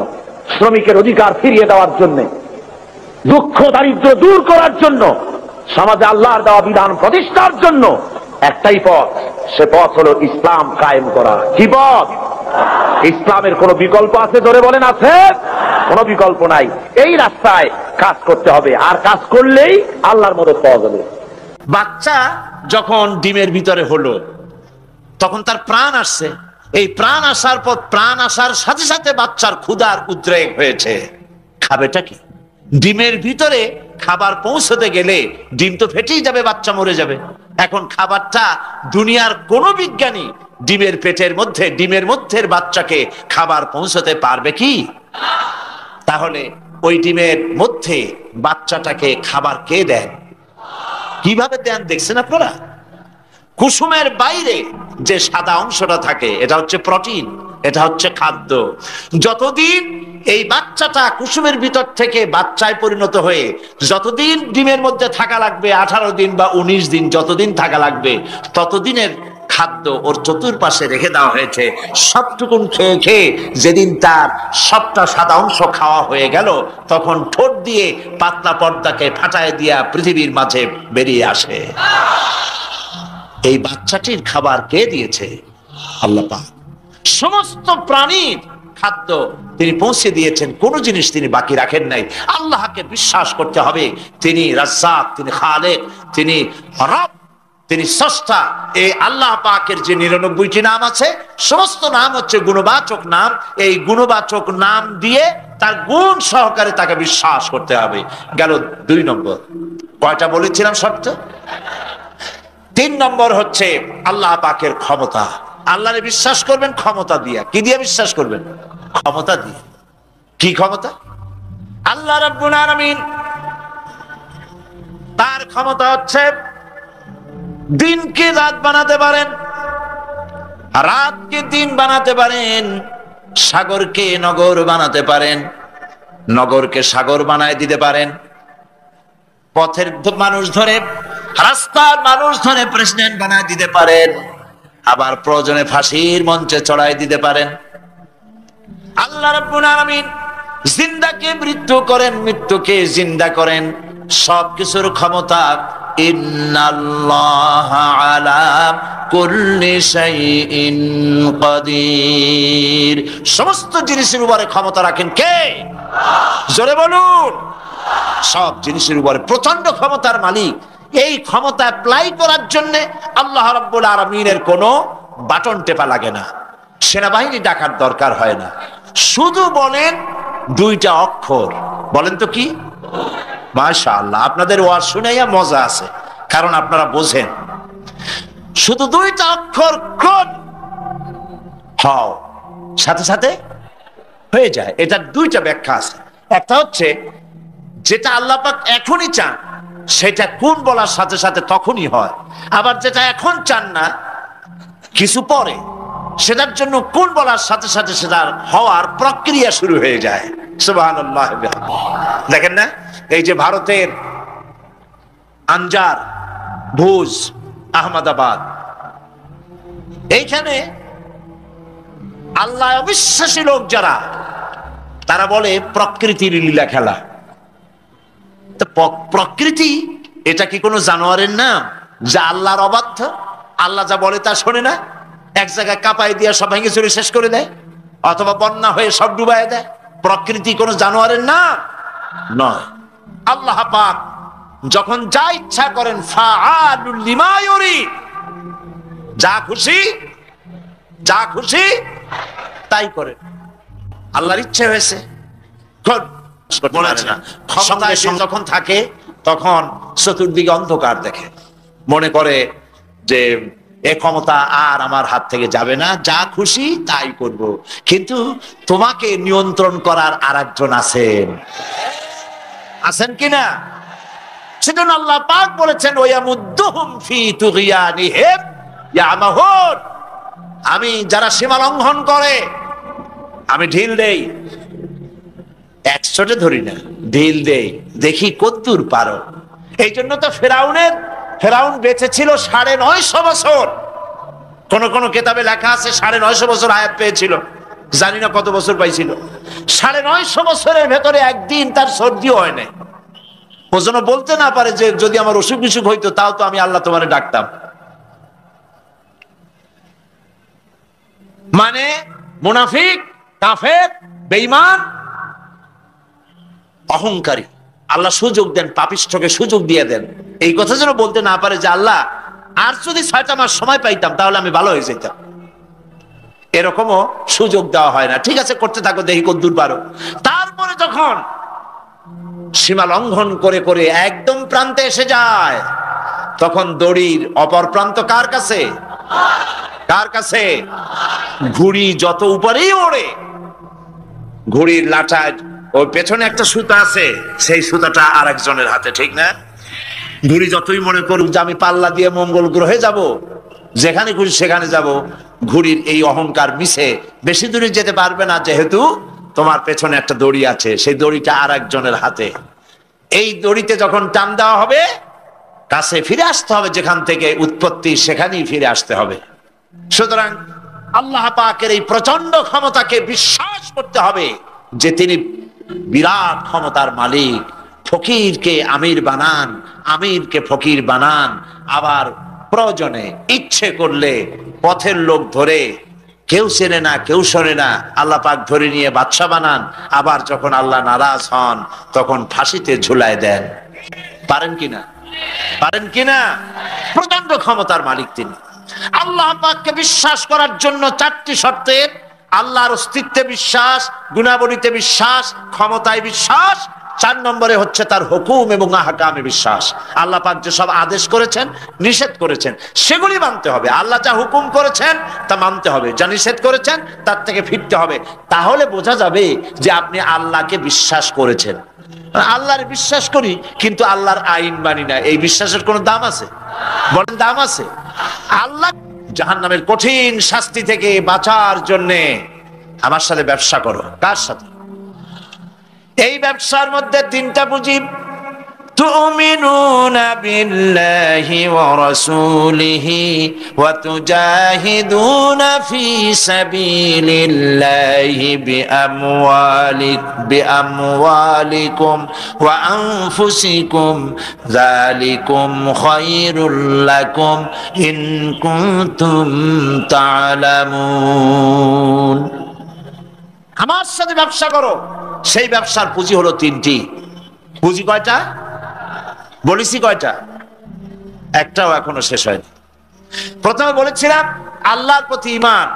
শ্রমিকের অধিকার ফিরিয়ে দেওয়ার জন্য, দুঃখ দারিদ্র দূর করার জন্য, সমাজে আল্লাহর দেওয়া বিধান প্রতিষ্ঠার জন্য একটাই পথ, সে পথ হলো ইসলাম কায়েম করা। কি পথ? ইসলামের কোন বিকল্প আছে? ধরে বলেন আছে? কোন বিকল্প নাই। এই রাস্তায় কাজ করতে হবে, আর কাজ করলেই আল্লাহর মদদ পাওয়া যাবে। বাচ্চা যখন ডিমের ভিতরে হলো তখন তার প্রাণ আসছে। এই প্রাণ আসার পর, প্রাণ আসার সাথে সাথে বাচ্চার ক্ষুধার উদ্রেক হয়েছে। খাবেটা কি? ডিমের ভিতরে খাবার পৌঁছতে গেলে ডিম তো ফেটেই যাবে, বাচ্চা মরে যাবে। এখন খাবারটা দুনিয়ার কোন বিজ্ঞানী ডিমের পেটের মধ্যে, ডিমের মধ্যের বাচ্চাকে খাবার পৌঁছতে পারবে কি? তাহলে ওই ডিমের মধ্যে বাচ্চাটাকে খাবার কে দেন? কিভাবে দেন দেখছেন আপনারা? কুসুমের বাইরে যে সাদা অংশটা থাকে এটা হচ্ছে প্রোটিন, এটা হচ্ছে খাদ্য। যতদিন এই বাচ্চাটা কুসুমের ভিতর থেকে বাচ্চায় পরিণত হয়ে যতদিন ডিমের মধ্যে থাকা লাগবে, 18 দিন বা 19 দিন যতদিন থাকা লাগবে, ততদিনের খাদ্য ওর চতুর্পাশে রেখে দেওয়া হয়েছে। সবটুকুন খেয়ে খেয়ে যেদিন তার সবটা সাদা অংশ খাওয়া হয়ে গেল, তখন ঠোঁট দিয়ে পাতলা পর্দাকে ফাটায় দিয়া পৃথিবীর মাঝে বেরিয়ে আসে। এই বাচ্চাটির খাবার কে দিয়েছে? আল্লাহ পাক। সমস্ত প্রাণীর খাদ্য তিনি পৌঁছে দিয়েছেন, কোন জিনিস তিনি বাকি রাখেন নাই। আল্লাহকে বিশ্বাস করতে হবে, তিনি রাজ্জাক, তিনি খালেক, তিনি রব, তিনি স্রষ্টা। এই আল্লাহ পাকের যে 99টি নাম আছে, সমস্ত নাম হচ্ছে গুণবাচক নাম। এই গুণবাচক নাম দিয়ে তার গুণ সহকারে তাকে বিশ্বাস করতে হবে। গেল 2 নম্বর। কয়টা বলেছিলাম শর্ত? 3 নম্বর হচ্ছে আল্লাহ পাকের ক্ষমতা। আল্লাহরে বিশ্বাস করবেন ক্ষমতা দিয়ে। কি দিয়ে বিশ্বাস করবেন? ক্ষমতা দিয়ে। কি ক্ষমতা? আল্লাহ রাব্বুল আলামিন, তার ক্ষমতা হচ্ছে দিনকে রাত বানাতে পারেন, রাতকে দিন বানাতে পারেন, সাগরকে নগর বানাতে পারেন, নগরকে সাগর বানায় দিতে পারেন, পথের মানুষ ধরে, রাস্তার মানুষ ধরে প্রেসিডেন্ট বানায় দিতে পারেন, আবার প্রয়োজনে ফাঁসির মঞ্চে চড়াই দিতে পারেন। আল্লাহ রাব্বুল আলামিন জিন্দাকে মৃত্যু করেন, মৃত্যুকে জিন্দা করেন। সবকিছুর ক্ষমতা। ইন্নাল্লাহা আলা কুল্লি শাইইন কাদির। সমস্ত জিনিসের উপরে ক্ষমতা রাখেন কে? জোরে বলুন। সব জিনিসের উপরে প্রচন্ড ক্ষমতার মালিক। এই ক্ষমতা অ্যাপ্লাই করার জন্য আল্লাহ রাব্বুল আলামিনের কোনো বাটন টেপা লাগে না, সেনাবাহিনী ডাকার দরকার হয় না। শুধু বলেন 2টা অক্ষর। বলেন তো কি? মাশাআল্লাহ, আপনাদের ওয়াজ শুনাইয়া মজা আছে, কারণ আপনারা বোঝেন। শুধু 2টা অক্ষর, কোন হও, সাথে সাথে হয়ে যায়। এটা 2টা ব্যাখ্যা আছে। একটা হচ্ছে যেটা আল্লাহ পাক এখনই চান, সেটা কোন বলার সাথে সাথে তখনই হয়। আবার যেটা এখন চান না, কিছু পরে, সেটার জন্য কোন বলার সাথে সাথে সেটার হওয়ার প্রক্রিয়া শুরু হয়ে যায়। সুবহানাল্লাহ। দেখেন না, এই যে ভারতের আনজার, ভুজ, আহমেদাবাদ, এইখানে আল্লাহ অবিশ্বাসী লোক যারা, তারা বলে প্রকৃতির লীলা খেলা। তো প্রকৃতি এটা কি কোনো জানোয়ারের নাম যা আল্লাহর অবাধ্য? আল্লাহ যা বলে তা শোনে না, এক জায়গায় কাঁপাই দিয়া সব ভেঙে চুরে শেষ করে দেয়, অথবা বন্যা হয়ে সব ডুবাই দেয়। প্রকৃতি কোনো জানোয়ারের নাম নয়। আল্লাহ পাক যখন যা ইচ্ছা করেন, ফাআলুল লিমা ইউরিদ, যা খুশি তাই করেন। আল্লাহর ইচ্ছে হয়েছে, ক্ষমতায় যখন থাকে তখন চতুর্দিকে অন্ধকার দেখে, মনে করে যে এ ক্ষমতা আর আমার হাত থেকে যাবে না, যা খুশি তাই করব। কিন্তু তোমাকে নিয়ন্ত্রণ করার আরেকজন আছেন কিনা? সেজন্য আল্লাহ পাক বলেছেন, ওয়ায়ামুদ্দুহুম ফি তুগয়ানিহিম ইয়ামাহুন। আমি যারা সীমা লঙ্ঘন করে আমি ঢিল দেই, একশোটে ধরি না, ঢিল দেই, দেখি কতদূর পারো। এই জন্য তো ফেরাউন বেঁচে ছিল 950 বছর। কোন কোন কেতাবে লেখা আছে 950 বছর হায়াত পেয়েছিল, জানি না কত বছর পাইছিল। 950 বছরের ভেতরে একদিন তার সর্দি হয় নাই। ও যেন বলতে না পারে যে যদি আমার অসুখ বিসুখ হইতো তাও তো আমি আল্লাহ তোমারে ডাকতাম। মানে মুনাফিক, কাফের, বেঈমান, অহংকারী। আল্লাহ সুযোগ দেন, পাপিষ্ঠকে সুযোগ দিয়ে দেন। এই কথা যেন বলতে না পারে যে আল্লাহ আর যদি 6টা মাস সময় পাইতাম তাহলে আমি ভালো হয়ে যেতাম। এরকমও সুযোগ দেওয়া হয় না। ঠিক আছে, করতে থাকো, দেখি কদ্দূর পারো। তারপরে যখন সীমা লঙ্ঘন করে করে একদম প্রান্তে এসে যায়, তখন দড়ির অপর প্রান্ত কার কাছে? কার কাছে? ঘুড়ি যত উপরেই ওড়ে, ঘুড়ির লাটায় ওর পেছনে একটা সুতা আছে, সেই সুতাটা আর একজনের হাতে, ঠিক না? ঘুড়ি যতই মনে করুক যে আমি পাল্লা দিয়ে মঙ্গল গ্রহে যাব, যেখানে খুশি সেখানে যাব, ঘুড়ির এই অহংকার মিশে বেশি দূরে যেতে পারবে না, যেহেতু তোমার পেছনে একটা দড়ি আছে, সেই দড়িটা আর একজনের হাতে। এই দড়িতে যখন টান দেওয়া হবে, কাছে ফিরে আসতে হবে, যেখান থেকে উৎপত্তি সেখানেই ফিরে আসতে হবে। সুতরাং আল্লাহ পাকের এই প্রচন্ড ক্ষমতাকে বিশ্বাস করতে হবে যে তিনি বিরাট ক্ষমতার মালিক। ফকিরকে আমির বানান, আমিরকে ফকির বানান, আবার প্রয়োজনে ইচ্ছে করলে পথের লোক ধরে, কেউ চেনে না কেউ শোনে না, আল্লাহ পাক ধরে নিয়ে বাদশা বানান। আবার যখন আল্লাহ নারাজ হন তখন ফাঁসিতে ঝুলায় দেন। পারেন কিনা? পারেন কিনা? প্রচন্ড ক্ষমতার মালিক তিনি। আল্লাহ পাককে বিশ্বাস করার জন্য 4টি শর্তে: আল্লাহর অস্তিত্বে বিশ্বাস, গুণাবলীতে বিশ্বাস, ক্ষমতায় বিশ্বাস, 4 নম্বরে হচ্ছে তার হুকুম এবং আহকামে বিশ্বাস। আল্লাহ পাক যে সব আদেশ করেছেন, নিষেধ করেছেন, সেগুলি মানতে হবে। আল্লাহ যা হুকুম করেছেন তা মানতে হবে, যা নিষেধ করেছেন তার থেকে ফিরতে হবে। তাহলে বোঝা যাবে যে আপনি আল্লাহকে বিশ্বাস করেছেন। আল্লাহর বিশ্বাস করি কিন্তু আল্লাহর আইন মানি না, এই বিশ্বাসের কোনো দাম আছে? বলেন, দাম আছে? আল্লাহ জাহান্নামের কঠিন শাস্তি থেকে বাঁচার জন্য আমার সাথে ব্যবসা করো। কার সাথে? এই ব্যবসার মধ্যে 3টা পুঁজি: তুমিনুনা বিল্লাহি ওয়া রাসূলিহি ওয়া তুজাহিদুনা ফি সাবিলিল্লাহি বিআমওয়ালিকুম ওয়া আনফুসিকুম যালিকুম খায়রুল লাকুম ইন কুনতুম তা'লামুন। আমার সাথে ব্যবসা করো। সেই ব্যবসার পুঁজি হলো 3টি। পুঁজি কয়টা? বলেছি কয়টা? একটাও এখনো শেষ হয়নি। প্রথমে বলেছিলাম আল্লাহর প্রতি ঈমান,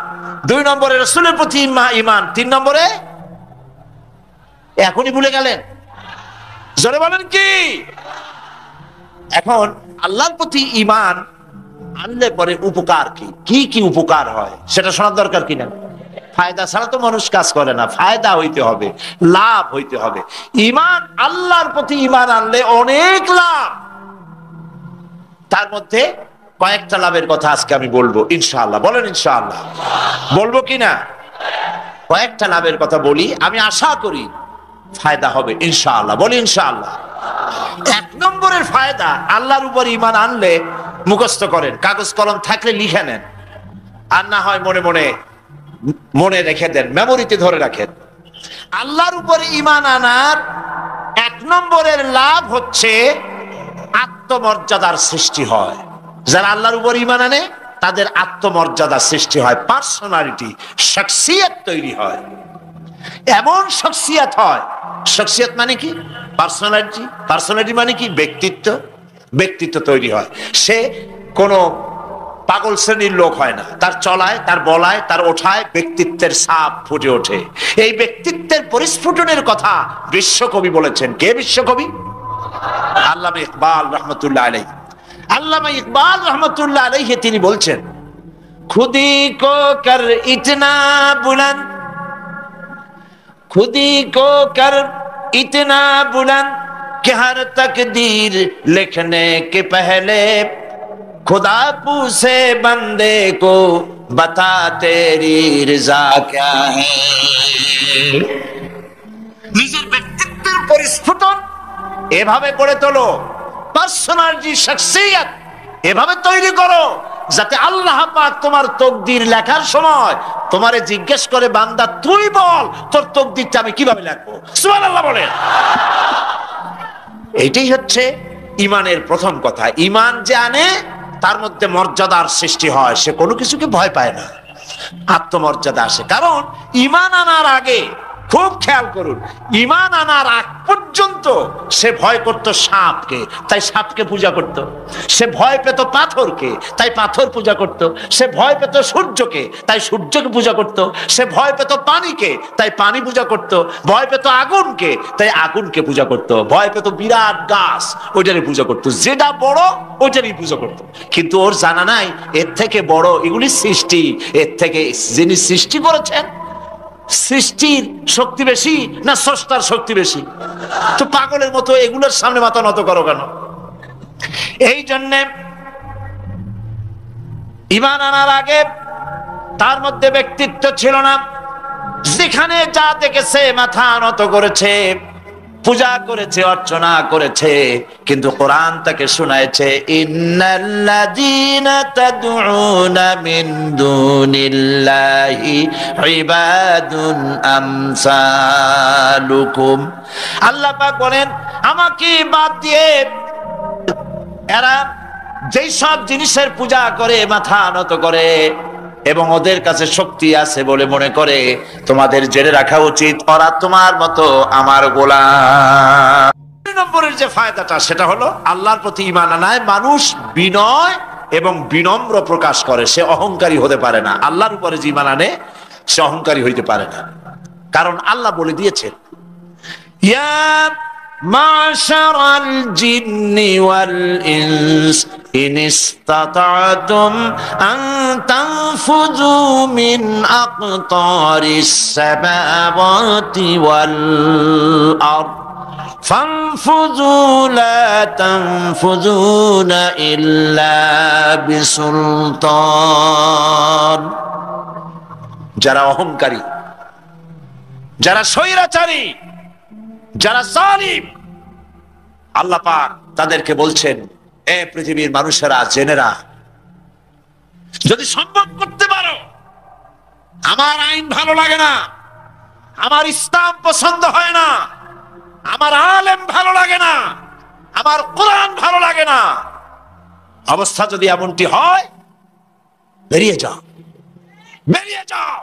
2 নম্বরে রাসূলের প্রতি ঈমান, 3 নম্বরে এখনই ভুলে গেলেন? জোরে বলেন কি? এখন আল্লাহর প্রতি ঈমান আনলে পরে উপকার কি কি উপকার হয় সেটা শোনার দরকার কিনা? ফায়দা ছাড়া তো মানুষ কাজ করে না, ফায়দা হইতে হবে, লাভ হইতে হবে। ঈমান, আল্লাহর প্রতি ঈমান আনলে অনেক লাভ। তার মধ্যে কয়েকটা লাভের কথা আজকে আমি বলবো ইনশাআল্লাহ। বলেন ইনশাআল্লাহ। বলবো কিনা? কয়েকটা লাভের কথা বলি, আমি আশা করি ফায়দা হবে ইনশাআল্লাহ। বলি ইনশাআল্লাহ। 1 নম্বরের ফায়দা, আল্লাহর উপর ঈমান আনলে, মুখস্থ করেন, কাগজ কলম থাকলে লিখে নেন, আর না হয় মনে মনে মনে রেখে দেন, মেমোরিতে ধরে রাখেন। আল্লাহর উপর ঈমান আনার 1 নম্বরের লাভ হচ্ছে আত্মমর্যাদার সৃষ্টি হয়। যারা আল্লাহর উপর ঈমান আনে তাদের আত্মমর্যাদার সৃষ্টি হয়, পার্সোনালিটি, শখসিয়ত তৈরি হয়। এমন শখসিয়ত হয়, শখসিয়ত মানে কি? পার্সোনালিটি, পার্সোনালিটি মানে কি? ব্যক্তিত্ব, ব্যক্তিত্ব তৈরি হয়। সে কোনো পাগল শ্রেণীর লোক হয় না, তার চলায়, তার বলায়, তার ওঠায় ব্যক্তিত্বের ছাপ ফুটে ওঠে। এই ব্যক্তিত্বের পরিস্ফুটনের কথা বিশ্বকবি বলেছেন। কে বিশ্বকবি? আল্লামা ইকবাল রহমতুল্লাহ আলাইহি। আল্লামা ইকবাল রহমতুল্লাহ আলাইহি তিনি বলছেন, খুদি কো কর ইতনা বুলন্দ, খুদি কো কর ইতনা বুলন্দ कि हर तकदीर लिखने के पहले खुदा पूछे बंदे को बता तेरी रजा क्या है। নিজের ব্যক্তিত্বের পরিস্ফুটন এভাবে করে তোলো, পার্সোনালিটি, শখসিয়ত এভাবে তৈরি করো যাতে আল্লাহ পাক তোমার তকদির লেখার সময় তোমারে জিজ্ঞেস করে, বান্দা তুই বল তোর তকদিরটা আমি কিভাবে লিখবো। সুবহানাল্লাহ বলেন। এইটাই হচ্ছে ঈমানের প্রথম কথা। ঈমান যে আনে তার মধ্যে মর্যাদার সৃষ্টি হয়, সে কোনো কিছুকে ভয় পায় না, আত্মমর্যাদা আসে। কারণ ঈমান আনার আগে, খুব খেয়াল করুন, ঈমান আনার আগ পর্যন্ত সে ভয় করত সাপকে, তাই সাপকে পূজা করত। সে ভয় পেত পাথরকে, তাই পাথর পূজা করত। সে ভয় পেত সূর্যকে, তাই সূর্যকে পূজা করত। সে ভয় পেত পানিকে, তাই পানি পূজা করত। ভয় পেত আগুনকে, তাই আগুনকে পূজা করত। ভয় পেত বিরাট গাছ, ওইটারই পূজা করত। যেটা বড় ওইটারই পূজা করত। কিন্তু ওর জানা নাই এর থেকে বড় এগুলি সৃষ্টি, এর থেকে যিনি সৃষ্টি করেছেন সৃষ্টির শক্তি বেশি না স্রষ্টার শক্তি বেশি? তো পাগলের মতো এগুলোর সামনে মাথা নত করো কেন? এই জন্যে ঈমান আনার আগে তার মধ্যে ব্যক্তিত্ব ছিল না। যেখানে যা দেখেছে মাথা নত করেছে, পূজা করেছে, অর্চনা করেছে। কিন্তু কোরআন তাকে শোনায়ছে, ইন্নাল্লাযীনা তাদউনা মিন দুনিল্লাহি ইবাদুন আমসালুকুম। আল্লাহ পাক বলেন, আমাকে বাদ দিয়ে এরা যেই সব জিনিসের পূজা করে, মাথা নত করে এবং ওদের কাছে শক্তি আছে বলে মনে করে, তোমাদের জেনে রাখা উচিত ওরা তোমার মতো আমার গোলাম। দুই নম্বরের যে ফায়দাটা সেটা হলো আল্লাহর প্রতি ঈমান আনায় মানুষ বিনয় এবং বিনম্র প্রকাশ করে, সে অহংকারী হতে পারে না। আল্লাহর উপরে যে ঈমান আনে সে অহংকারী হইতে পারে না, কারণ আল্লাহ বলে দিয়েছেন, ইয়া মাশারাল জিন্নি ওয়াল ইনস ইন ইসতাতা'তুম আন তানফুযু মিন আকতারিস সামাওয়াতি ওয়াল আরদ ফানফুযু লা তানফুযুনা ইল্লা বিসুলতান। যারা অহংকারী, যারা স্বৈরাচারী, যারা জালিম, আল্লাহ পাক তাদেরকে বলছেন, এ পৃথিবীর মানুষেরা জেনেরা, যদি সম্ভব করতে পারো, আমার আইন ভালো লাগে না, আমার ইসলাম পছন্দ হয় না, আমার আলেম ভালো লাগে না, আমার কোরআন ভালো লাগে না, অবস্থা যদি এমনটি হয়, বেরিয়ে যাও, বেরিয়ে যাও।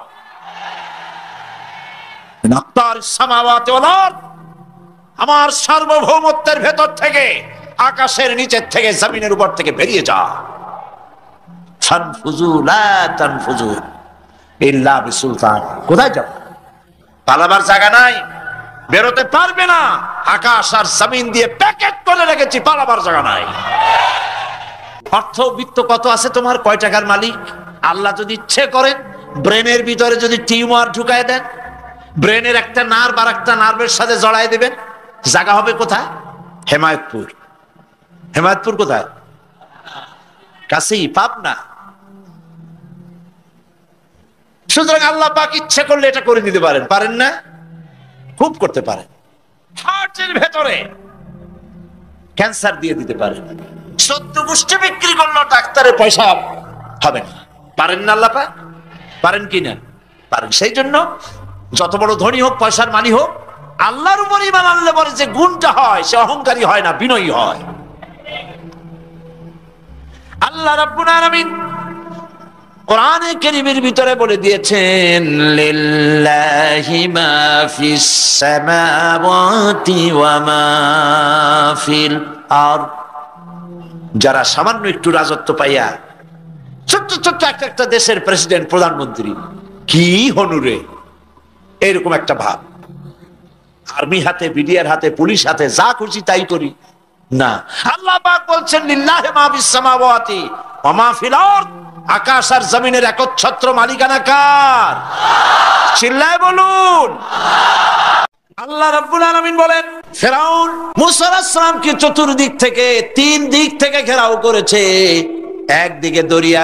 আমার সার্বভৌমত্বের ভেতর থেকে, আকাশের নিচের থেকে, জমিনের উপর থেকে বেরিয়ে যা। ফানফুযু লা তানফুযু ইল্লা বিসুলতান। কোথায় যাও? পালাবার জায়গা নাই, বেরোতে পারবে না। আকাশ আর জমিন দিয়ে প্যাকেট করে রেখেছি, পালাবার জায়গা নাই। অর্থ বিত্ত কত আছে তোমার, কয় টাকার মালিক? আল্লাহ যদি ইচ্ছে করেন ব্রেনের ভিতরে যদি টিউমার ঢুকায় দেন, ব্রেনের একটা নার্ভ আর একটা নার্ভের সাথে জড়ায় দিবেন, জায়গা হবে কোথায়? হেমায়তপুর। হেমায়তপুর কোথায়? কাছেই, পাবনা। সুতরাং আল্লাহ পাক ইচ্ছে করলে এটা করে দিতে পারেন, পারেন না? খুব করতে পারেন। হার্টের ভেতরে ক্যান্সার দিয়ে দিতে পারেন। 14 গোষ্ঠী বিক্রি করলো, ডাক্তারের পয়সা হবে না, পারেন না আল্লাহ পাক? পারেন কি না? পারেন। সেই জন্য যত বড় ধনী হোক, পয়সার মালিক হোক, আল্লাহর উপর ঈমান আনলে পরে যে গুণটা হয়, সে অহংকারী হয় না, বিনয়ী হয়। আল্লাহ রাব্বুল আলামিন কোরআনে কারীমের ভিতরে বলে দিয়েছেন, লিল্লাহি মা ফিস সামাওয়াতি ওয়া মা ফিল আরদ। যারা সামান্য একটু রাজত্ব পাইয়া, ছোট্ট ছোট্ট একটা দেশের প্রেসিডেন্ট, প্রধানমন্ত্রী, কি হনুরে, এরকম একটা ভাব, আর্মি হাতে, বিডিআর হাতে, পুলিশ হাতে, যা খুশি তাই করি না। আল্লাহ পাক বলছেন, লিল্লাহি মা ফিস সামাওয়াতি ওয়া মা ফিল আরদ। আকাশ আর জমিনের একচ্ছত্র মালিকানা কার? চিল্লায় বলুন। আল্লাহ রাব্বুল আলামিন বলেন, ফিরআউন মূসা আলাইহিস সালামকে চতুর্দিক থেকে, 3 দিক থেকে ঘেরাও করেছে। একদিকে দরিয়া,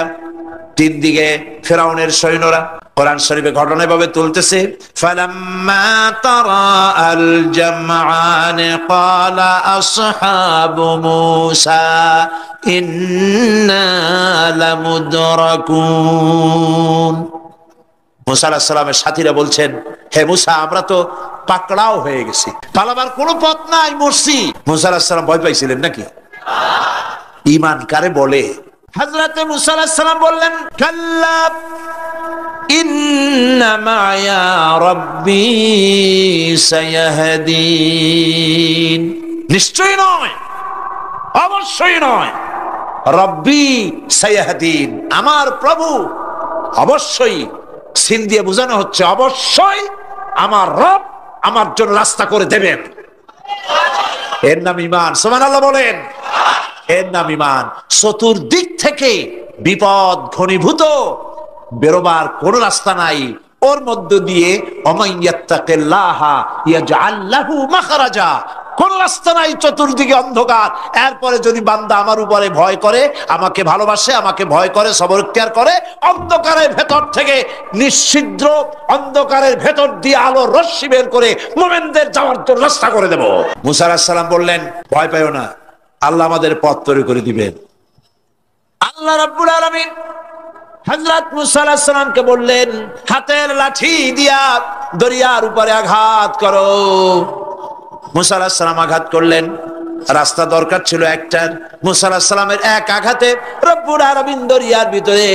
তিন দিকে ফেরাউনের সৈন্যরা। কোরআন শরীফে ঘটনা এভাবে তুলতেছে, ফালাম্মা তারাআল জামআন ক্বালা আসহাবু মূসা ইন্না লামুদরাকুন। মূসা আলাইহিস সালামের সাথীরা বলছেন, হে মূসা, আমরা তো পাকড়াও হয়ে গেছি, পালাবার কোনো পথ নাই, মরছি। মূসা আলাইহিস সালাম ভয় পাইছিলেন নাকি? ঈমান কারে বলে? হযরতে মূসা আলাইহিস সালাম বললেন, কাল্লা ইন্না মা'য়া রাব্বী সায়াহদিন। নিশ্চয়ই নয়, অবশ্যই নয়, রব্বী সায়াহদিন, আমার প্রভু অবশ্যই, সিন দিয়ে বোঝানো হচ্ছে অবশ্যই আমার রব আমার জন্য রাস্তা করে দেবেন। এর নাম ঈমান। সুবহানাল্লাহ বলেন। এর নাম ঈমান। চতুর্দিক থেকে বিপদ ঘনীভূত, বেরোবার কোন রাস্তা নাই, ওর মধ্য দিয়ে ওমাইয়াত্তাকিল্লাহা ইয়াজআল লাহু মাখরাজা, কোন রাস্তা নাই, চতুর্দিকে অন্ধকার। এরপরে যদি বান্দা আমার উপরে ভয় করে, আমাকে ভালোবাসে, আমাকে ভয় করে, সবর ইখতিয়ার করে, অন্ধকারের ভেতর থেকে নিশ্ছিদ্র অন্ধকারের ভেতর দিয়ে আলোর রশ্মি বের করে মুমিনদের যাওয়ার জন্য রাস্তা করে দেব। মূসা আলাইহিস সালাম বললেন, ভয় পাইও না, আল্লাহ আমাদের পথ তৈরি করে দিবেন। আল্লাহ রাব্বুল আলামিন হযরত মূসা আলাইহিস সালামকে বললেন, হাতের লাঠি দিয়া দরিয়ার উপরে আঘাত করো। মূসা আলাইহিস সালাম আঘাত করলেন। রাস্তা দরকার ছিল একটার, মূসা আলাইহিস সালামের এক আঘাতে রব্বুল আলামিন দরিয়ার ভিতরে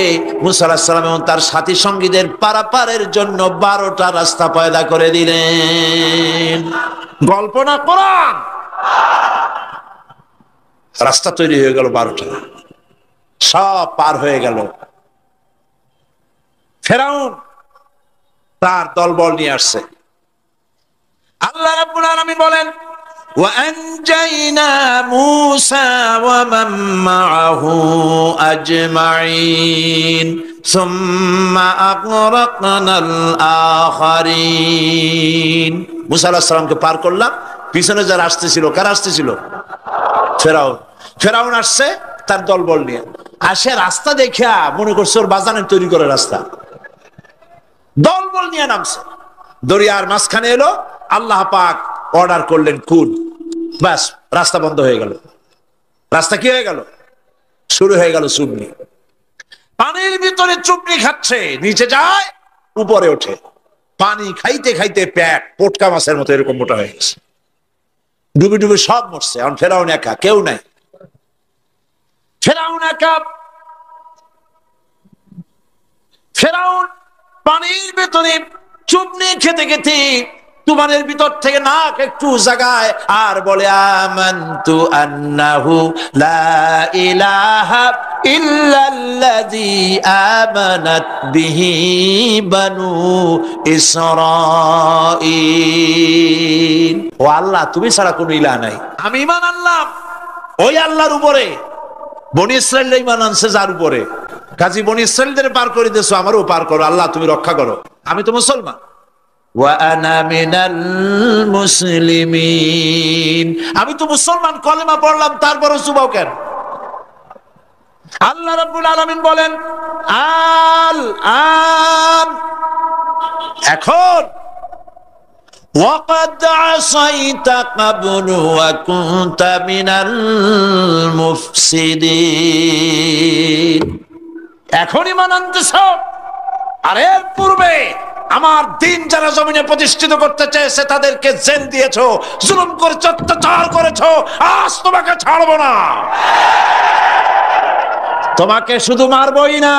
মূসা আলাইহিস সালাম এবং তার সাথী সঙ্গীদের পারাপারের জন্য 12টা রাস্তা পয়দা করে দিলেন। গল্প না কোরআন। রাস্তা তৈরি হয়ে গেল 12টা, সব পার হয়ে গেল। ফেরাউন তার দলবল নিয়ে আসছে। আল্লাহ রাব্বুল আলামিন বলেন, ওয়া আনজাইনা মূসা ওয়া মান মাআহু আজমাইন সুম্মা আগরাকনাল আখারিন। মূসা আলাইহিস সালামকে পার করলাম, পিছনে যারা আসতেছিল, কারা আসতেছিল? ফেরাউন। ফেরাউন আসছে তার দলবল নিয়ে। আসে রাস্তা দেখা মনে করছে ওর বাজানের তৈরি করে রাস্তা, দলবল নিয়ে নামছে। দরিয়ার মাঝখানে এলো, আল্লাহ পাক অর্ডার করলেন কুদ, বাস রাস্তা বন্ধ হয়ে গেল। রাস্তা কি হয়ে গেল? শুরু হয়ে গেল চুবনি। পানির ভিতরে চুবনি খাচ্ছে, নিচে যায়, উপরে ওঠে। পানি খাইতে খাইতে পেট পটকা মাছের মতো এরকম মোটা হয়ে গেছে। ডুবে ডুবে সব মরছে। এখন ফেরাউন একা, কেউ নাই। ফেরাউন একা। ফেরাউন পানির ভেতরে চুবনি খেতে খেতে তুফানের ভিতর থেকে নাক একটু জাগায় আর বলে, আমানতু আন্নাহু লা ইলাহা ইল্লাল্লাযী আমানাত বিহি বানু ইসরাঈল। ও আল্লাহ, তুমি ছাড়া কোনো ইলাহ নাই, আমি ঈমান আনলাম ওই আল্লাহর উপরে। বনি ইসরাঈল ঈমান আনছে যার উপরে, কাজী বনি ইসরাঈলদের পার করে দিয়েছো, আমারও পার করো আল্লাহ, তুমি রক্ষা করো, আমি তো মুসলমান। ওয়া আনা মিনাল মুসলিমিন, আমি তো মুসলমান, কলেমা পড়লাম, তারপরও চুবাও কেন? আল্লাহ রাব্বুল আলামিন বলেন, আল আন, এখন ওয়াকাদ আসাইতা ক্বাবলু ওয়া কুনতা মিনাল মুফসিদিন, এখন ঈমান আনতেছ, আর এর পূর্বে আমার দিন যারা জমিনে প্রতিষ্ঠিত করতে চেয়েছে তাদেরকে জেল দিয়েছো, জুলুম করেছো, অত্যাচার করেছো, আজ তোমাকে ছাড়বো না। তোমাকে শুধু মারবই না,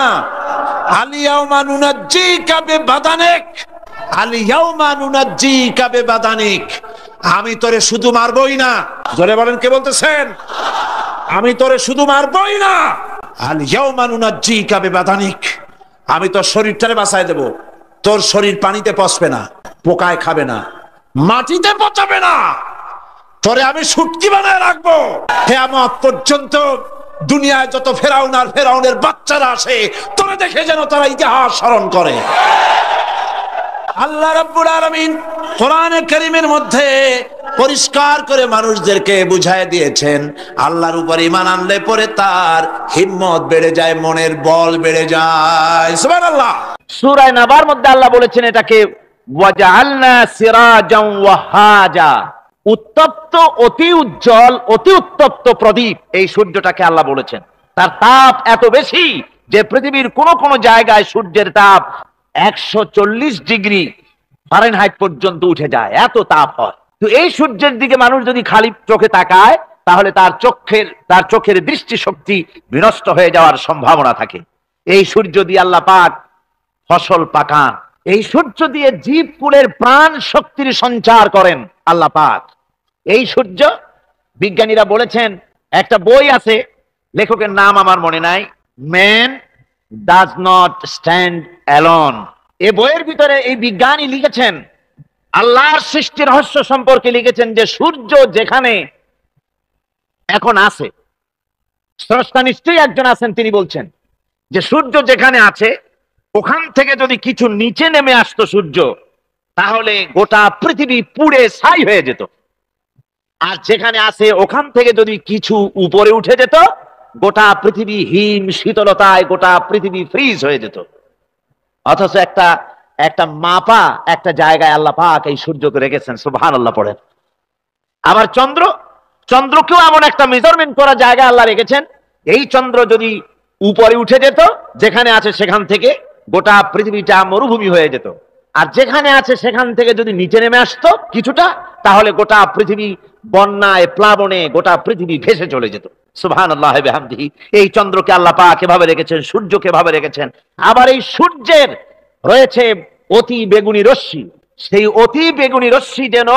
আলিয়াউমা নুনাজ্জিকা বিবাদানিক, আলিয়াউমা নুনাজ্জিকা বিবাদানিক, আমি তোরে শুধু মারবই না। জোরে বলেন, কে বলতেছেন? আমি তোরে শুধু মারবই না, আলিয়াউমা নুনাজ্জিকা বিবাদানিক, আমি তোর শরীরটারে বাঁচায় দেব। তোর শরীর পানিতে পচবে না, পোকায় খাবে না, মাটিতে পচাবে না, তোরে আমি শুটকি বানায় রাখবো। কিয়ামত পর্যন্ত দুনিয়ায় যত ফেরাউন আর ফেরাউনের বাচ্চারা আসে, তোরে দেখে যেন তারা ইতিহাস স্মরণ করে। আল্লাহ রাব্বুল আলামিন কোরআনে কারীমের মধ্যে পরিষ্কার করে মানুষদেরকে বুঝায় দিয়েছেন, আল্লাহর উপর ঈমান আনলে পরে তার হিম্মত বেড়ে যায়, মনের বল বেড়ে যায়। সুবহানাল্লাহ। সূরা নাবার মধ্যে আল্লাহ বলেছেন এটাকে ওয়াজআলনা সিরাজান ওয়াহাজা, উত্তপ্ত, অতি উজ্জ্বল, অতি উত্তপ্ত প্রদীপ। এই সূর্যটাকে আল্লাহ বলেছেন তার তাপ এত বেশি যে পৃথিবীর কোন কোন জায়গায় সূর্যের তাপ 140 ডিগ্রি ফারেনহাইট পর্যন্ত উঠে যায়, এত তাপ হয়। তো এই সূর্যের দিকে মানুষ যদি খালি চোখে তাকায় তাহলে তার চোখের দৃষ্টিশক্তি বিনষ্ট হয়ে যাওয়ার সম্ভাবনা থাকে। এই সূর্য দিয়ে আল্লাহ পাক ফসল পাকান, এই সূর্য দিয়ে জীবকুলের প্রাণ শক্তির সঞ্চার করেন আল্লাহ পাক। এই সূর্য, বিজ্ঞানীরা বলেছেন, একটা বই আছে, লেখকের নাম আমার মনে নাই, man does not stand alone. এই বইয়ের ভিতরে এই বিজ্ঞানী লিখেছেন, আল্লাহর সৃষ্টি রহস্য সম্পর্কে লিখেছেন যে সূর্য যেখানে এখন আছে, স্রষ্টা নিশ্চয়ই একজন আছেন, তিনি বলছেন যে সূর্য যেখানে আছে ওখান থেকে যদি কিছু নিচে নেমে আসতো সূর্য, তাহলে গোটা পৃথিবী পুড়ে ছাই হয়ে যেত। আর যেখানে আছে ওখান থেকে যদি কিছু উপরে উঠে যেত, গোটা পৃথিবী হিম শীতলতায় গোটা পৃথিবী ফ্রিজ হয়ে যেত। অথচ একটা মাপা একটা জায়গায় আল্লাহ পাক এই সূর্যকে রেখেছেন। সুবহানাল্লাহ পড়েন। আবার চন্দ্রকেও এমন একটা মেজারমেন্ট করা জায়গায় আল্লাহ রেখেছেন, এই চন্দ্র যদি উপরে উঠে যেত, যেখানে আছে সেখান থেকে গোটা পৃথিবীটা মরুভূমি হয়ে যেত। আর যেখানে আছে সেখান থেকে যদি নিচে নেমে আসতো কিছুটা, তাহলে গোটা পৃথিবী বন্যায় প্লাবনে গোটা পৃথিবী ভেসে চলে যেত। সুবহানাল্লাহ বিহামদিহি। এই চন্দ্রকে আল্লাহ পাক এভাবে রেখেছেন, সূর্যকে এভাবে রেখেছেন। আবার এই সূর্যের রয়েছে অতি বেগুনি রশ্মি, সেই অতি বেগুনি রশ্মি যেন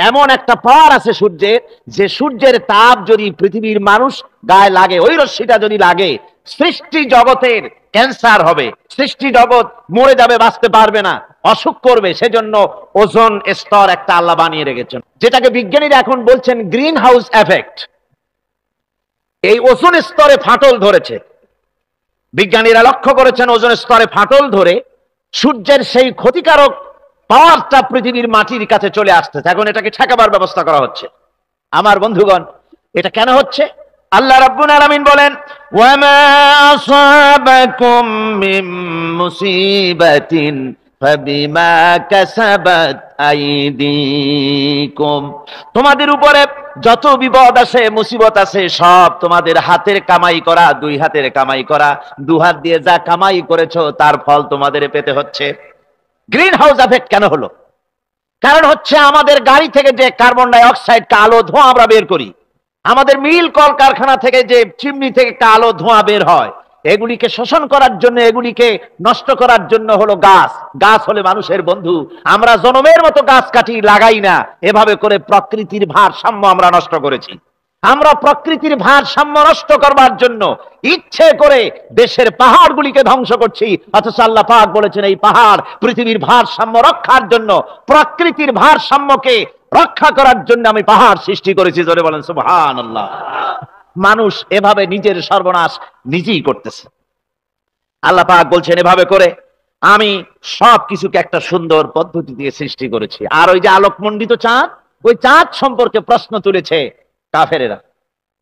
এমন একটা পাওয়ার আছে সূর্যের, যে সূর্যের তাপ যদি পৃথিবীর মানুষ গায়ে লাগে, ওই রশ্মিটা যদি লাগে, সৃষ্টি জগতের ক্যান্সার হবে, সৃষ্টি জগৎ মরে যাবে, বাঁচতে পারবে না, অসুখ করবে। সেজন্য ওজোন স্তর একটা আল্লাহ বানিয়ে রেখেছেন, যেটাকে বিজ্ঞানীরা এখন বলছেন গ্রিন হাউস এফেক্ট। এই ওজোন স্তরে ফাটল ধরেছে, বিজ্ঞানীরা লক্ষ্য করেছেন ওজোন স্তরে ফাটল ধরে সূর্যের সেই ক্ষতিকারক পাওয়ারটা পৃথিবীর মাটির কাছে চলে আসতেছে। এখন এটাকে ঠেকাবার ব্যবস্থা করা হচ্ছে। আমার বন্ধুগণ, এটা কেন হচ্ছে? আল্লাহ রাব্বুল আলামিন বলেন, ওয়ামা আসাবাকুম মিন মুসিবাতিন ফাবিমা কাসাবাত আইদিকুম, তোমাদের উপরে যত বিপদ আসে, মুসিবত আসে, সব তোমাদের হাতের কামাই করা, দুই হাতের কামাই করা, দু হাত দিয়ে যা কামাই করেছো তার ফল তোমাদের পেতে হচ্ছে। গ্রিন হাউস এফেক্ট কেন হলো? কারণ হচ্ছে আমাদের গাড়ি থেকে যে কার্বন ডাই অক্সাইড, কালো ধোঁয়া আমরা বের করি, আমাদের মিল কল কারখানা থেকে যে চিমনি থেকে কালো ধোঁয়া বের হয়, এগুলিকে শোষণ করার জন্য, এগুলিকে নষ্ট করার জন্য হলো গাছ। গাছ হলে মানুষের বন্ধু। আমরা জনমের মতো গাছ কাটি, লাগাই না। এভাবে করে প্রকৃতির ভারসাম্য আমরা নষ্ট করেছি। আমরা প্রকৃতির ভারসাম্য নষ্ট করবার জন্য ইচ্ছে করে দেশের পাহাড়গুলিকে ধ্বংস করছি। অথচ আল্লাহ পাক বলেছেন, এই পাহাড় পৃথিবীর ভারসাম্য রক্ষার জন্য, প্রকৃতির ভারসাম্যকে রক্ষা করার জন্য আমি পাহাড় সৃষ্টি করেছি। জোরে বলেন সুবহানাল্লাহ। মানুষ এভাবে নিজের সর্বনাশ নিজেই করতেছে। আল্লাহ পাক বলছেন, এভাবে করে আমি সবকিছুকে একটা সুন্দর পদ্ধতি দিয়ে সৃষ্টি করেছি। আর ওই যে আলোকমণ্ডিত চাঁদ, ওই চাঁদ সম্পর্কে প্রশ্ন তুলেছে কাফেরেরা,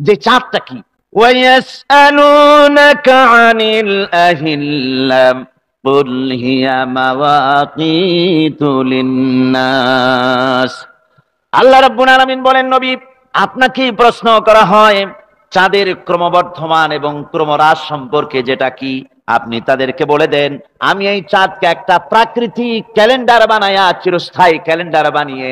যে চাঁদটা কি? ওয়ায়াসআলুনাকা আনিল আহিল্লাম কুল হিয়া মাওয়াকিতু লিন্নাস। আল্লাহ রাব্বুল আলামিন বলেন, নবী আপনাকে প্রশ্ন করা হয় চাঁদের ক্রমবর্ধমান এবং ক্রমহ্রাস সম্পর্কে, যেটা কি আপনি তাদেরকে বলে দেন। আমি এই চাঁদকে একটা প্রাকৃতিক ক্যালেন্ডার বানায়া, চিরস্থায়ী ক্যালেন্ডার বানিয়ে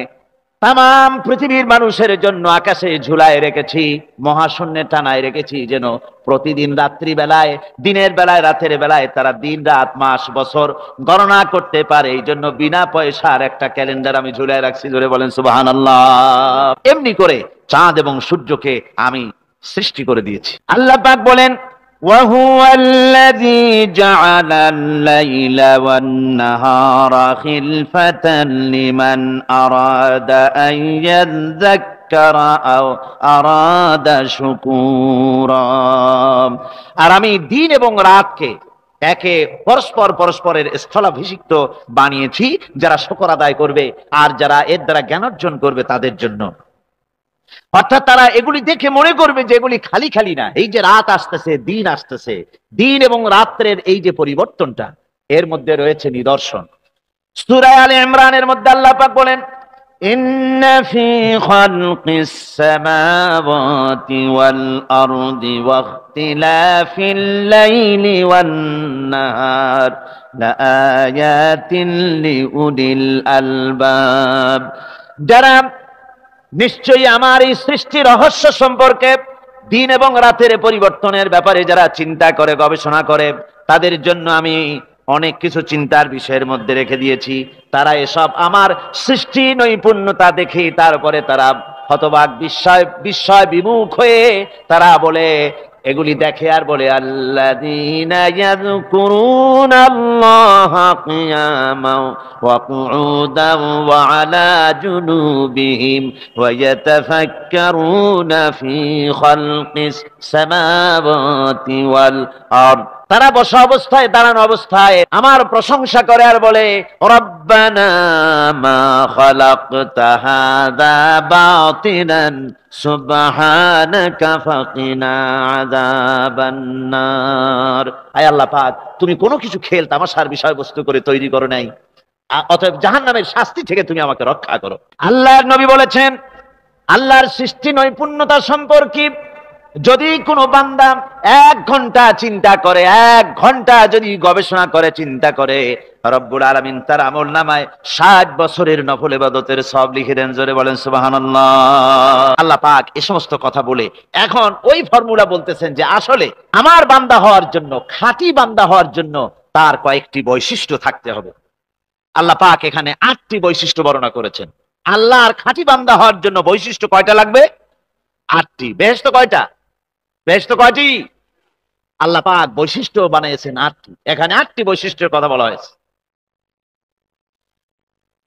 তাম পৃথিবীর মানুষের জন্য আকাশে ঝুলায় রেখেছি, মহাশূন্যে টানায় রেখেছি, যেন প্রতিদিন রাত্রি বেলায়, দিনের বেলায়, রাতের বেলায় তারা দিন রাত মাস বছর গণনা করতে পারে। এই জন্য বিনা পয়সার একটা ক্যালেন্ডার আমি ঝুলায় রাখছি। জোরে বলেন সুবহানাল্লাহ। এমনি করে চাঁদ এবং সূর্যকে আমি সৃষ্টি করে দিয়েছি। আল্লাহ পাক বলেন, وهو الذي جعل الليل والنهار خلفة لمن أراد أن يذكر أو أراد شكورا। আর আমি দিন এবং রাতকে একে পরস্পর পরস্পরের স্থলাভিষিক্ত বানিয়েছি, যারা শুকর আদায় করবে আর যারা এর দ্বারা জ্ঞান অর্জন করবে তাদের জন্য। অর্থাৎ তারা এগুলি দেখে মনে করবে যে এগুলি খালি খালি না, এই যে রাত আসতেছে, দিন আসতেছে, দিন এবং রাত্রের এই যে পরিবর্তনটা, এর মধ্যে রয়েছে নিদর্শন। সূরা আলে ইমরানের মধ্যে আল্লাহ পাক বলেন, ইন্না ফি খালকিস সামাওয়াতি ওয়াল আরদি ওয়াখতিলাফিল লাইলি ওয়ান নাহার লাআয়াতিন লিউলিল আলবাব। যারা নিশ্চয়ই আমার এই সৃষ্টি রহস্য সম্পর্কে, দিন এবং রাতের পরিবর্তনের ব্যাপারে যারা চিন্তা করে, গবেষণা করে, তাদের জন্য আমি অনেক কিছু চিন্তার বিষয়ের মধ্যে রেখে দিয়েছি। তারা এসব আমার সৃষ্টি নৈপুণ্যতা দেখে তারপরে তারা হতবাক, বিস্ময় বিমুখ হয়ে তারা বলে, এগুলি দেখে আর বলে, আল্লাযীনা ইয়াযকুরুনাল্লাহা কিয়ামান ওয়া কুউদান ওয়া আলা জুনুবিহিম ওয়া ইয়াতাফাক্কারুনা ফি খালকিস সামাওয়াতি ওয়াল আরদ। তারা বসা অবস্থায়, দাঁড়ানো অবস্থায় আমার প্রশংসা করে আর বলে, রব্বানা মা খালাকতা হাযা বাতিলান সুবহানাকা ফাকিনা আযাবান নার। আয় আল্লাহ পাক, তুমি কোনো কিছু খেল তামাশার বিষয়বস্তু করে তৈরি করো নাই, অতএব জাহান্নামের শাস্তি থেকে তুমি আমাকে রক্ষা করো। আল্লাহর নবী বলেছেন, আল্লাহর সৃষ্টি নৈপুণ্যতা সম্পর্কে যদি কোনো বান্দা 1 ঘন্টা চিন্তা করে, 1 ঘন্টা যদি গবেষণা করে, চিন্তা করে, রব্বুল আলামিন তার আমলনামায় 60 বছরের নফল ইবাদতের সওয়াব লিখে দেন। জোরে বলেন সুবহানাল্লাহ। আল্লাহ পাক এই সমস্ত কথা বলে এখন ওই ফর্মুলা বলতেছেন যে আসলে আমার বান্দা হওয়ার জন্য, খাঁটি বান্দা হওয়ার জন্য তার কয়েকটি বৈশিষ্ট্য থাকতে হবে। আল্লাহ পাক এখানে 8টি বৈশিষ্ট্য বর্ণনা করেছেন। আল্লাহর খাঁটি বান্দা হওয়ার জন্য বৈশিষ্ট্য কয়টা লাগবে? 8টি। বেহেশত কয়টা? বেহেশত কয়টি? আল্লাহ পাক বৈশিষ্ট্য বানিয়েছেন 8টি। এখানে 8টি বৈশিষ্ট্যের কথা বলা হয়েছে।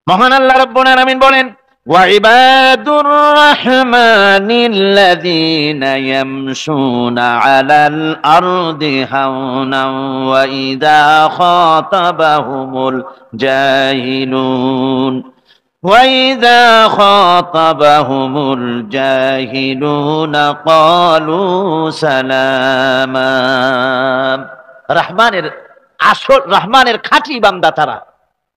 মহান আল্লাহ রাব্বুল আলামিন বলেন, ওয়া ইবাদুর রাহমানিল্লাযীনা ইয়ামশুনা আলাল আরদি হাওনান ওয়া ইযা খাতাবাহুমুল জাহিলুন وَإِذَا خَاطَبَهُمُ الْجَاهِلُونَ قَالُوا سَلَامًا। রহমানের খাঁটি বান্দা তারা,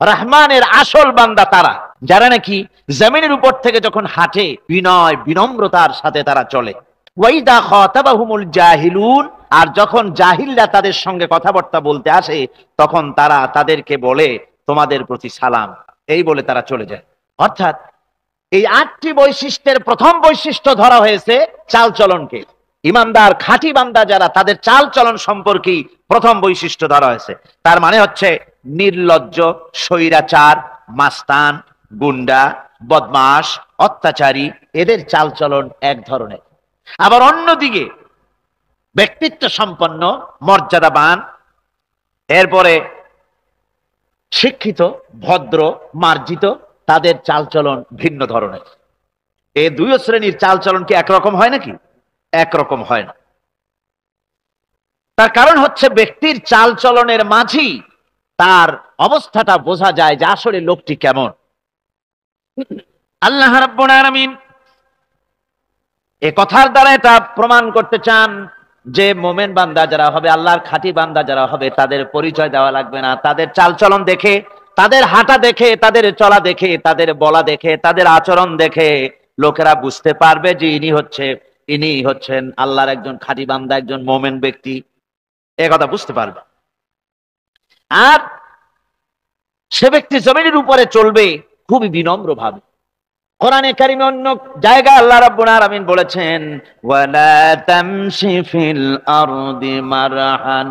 রহমানের আসল বান্দা তারা, যারা নাকি জমিনের উপর থেকে যখন হাঁটে বিনয় বিনম্রতার সাথে তারা চলে। ওয়াইদা খাতাবাহুমুল জাহিলুন, আর যখন জাহিলরা তাদের সঙ্গে কথাবার্তা বলতে আসে তখন তারা তাদেরকে বলে, তোমাদের প্রতি সালাম, এই বলে তারা চলে যায়। অর্থাৎ এই 8টি বৈশিষ্ট্যের প্রথম বৈশিষ্ট্য ধরা হয়েছে চালচলনকে। ইমানদার খাঁটি বান্দা যারা, তাদের চালচলন সম্পর্কে প্রথম বৈশিষ্ট্য ধরা হয়েছে। তার মানে হচ্ছে নির্লজ্জ, স্বৈরাচার, মাস্তান, গুন্ডা, বদমাশ, অত্যাচারী, এদের চালচলন এক ধরনের। আবার অন্যদিকে ব্যক্তিত্ব সম্পন্ন, মর্যাদাবান, এরপরে শিক্ষিত, ভদ্র, মার্জিত, তাদের চালচলন ভিন্ন ধরনের। এই 2 শ্রেণীর চালচলন কি একরকম হয় নাকি? একরকম হয় না। তার কারণ হচ্ছে ব্যক্তির চালচলনের মাঝেই তার অবস্থাটা বোঝা যায় যে আসলে লোকটি কেমন। আল্লাহ রাব্বুল আলামিন এই কথার দ্বারা এটা প্রমাণ করতে চান যে মোমেন বান্দা যারা হবে, আল্লাহর খাঁটি বান্দা যারা হবে, তাদের পরিচয় দেওয়া লাগবে না। তাদের চালচলন দেখে, তাদের হাঁটা দেখে, তাদের চলা দেখে, তাদের বলা দেখে, তাদের আচরণ দেখে লোকেরা বুঝতে পারবে যে ইনি হচ্ছেন আল্লাহর একজন খাঁটি বান্দা, একজন মোমেন ব্যক্তি, এ কথা বুঝতে পারবে। আর সে ব্যক্তি জমিনের উপরে চলবে খুবই বিনম্র ভাবে। কোরআনে কারিমে অন্য জায়গায় আল্লাহ রাব্বুল আলামিন বলেছেন, ওয়ালা তামশি ফিল আরদি মারহান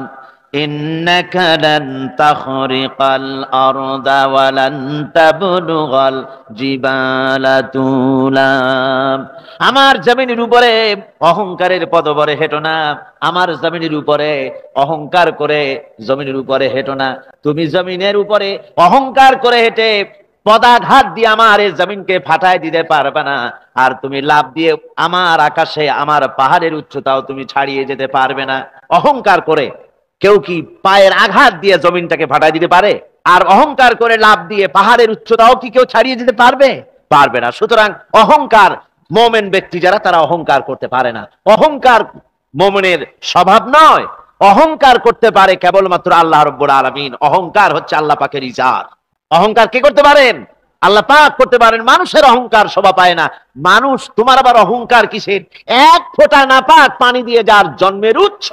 ইন্নাকা লান তাখরিকাল আরদা ওয়া লান তাবলুগাল জিবালা তুলা। আমার জমিনের উপরে অহংকারের পদবরে হেঁটো না, আমার জমিনের উপরে অহংকার করে জমিনের উপরে হেঁটো না। তুমি জমিনের উপরে অহংকার করে হেঁটে পদাঘাত দিয়ে আমার এই জমিনকে ফাটায় দিতে পারবে না। আর তুমি লাভ দিয়ে আমার আকাশে, আমার পাহাড়ের উচ্চতাও তুমি ছাড়িয়ে যেতে পারবে না। অহংকার করে কেউ কি পায়ের আঘাত দিয়ে জমিনটাকে ফাটাই দিতে পারে? আর অহংকার করে লাভ দিয়ে পাহাড়ের উচ্চতাও কি কেউ ছাড়িয়ে যেতে পারবে? পারবে না। সুতরাং অহংকার, মোমেন ব্যক্তি যারা, তারা অহংকার করতে পারে না। অহংকার মোমেনের স্বভাব নয়। অহংকার করতে পারে কেবলমাত্র আল্লাহ রাব্বুল আলামিন। অহংকার হচ্ছে আল্লাহ পাকের ইজাত। অহংকার কে করতে পারেন? আল্লাহ পাক করতে পারেন। মানুষের অহংকার শোভা পায় না। মানুষ, তোমার আবার অহংকার কিসের? এক ফোঁটা নাপাক পানি দিয়ে যার জন্মের উৎস,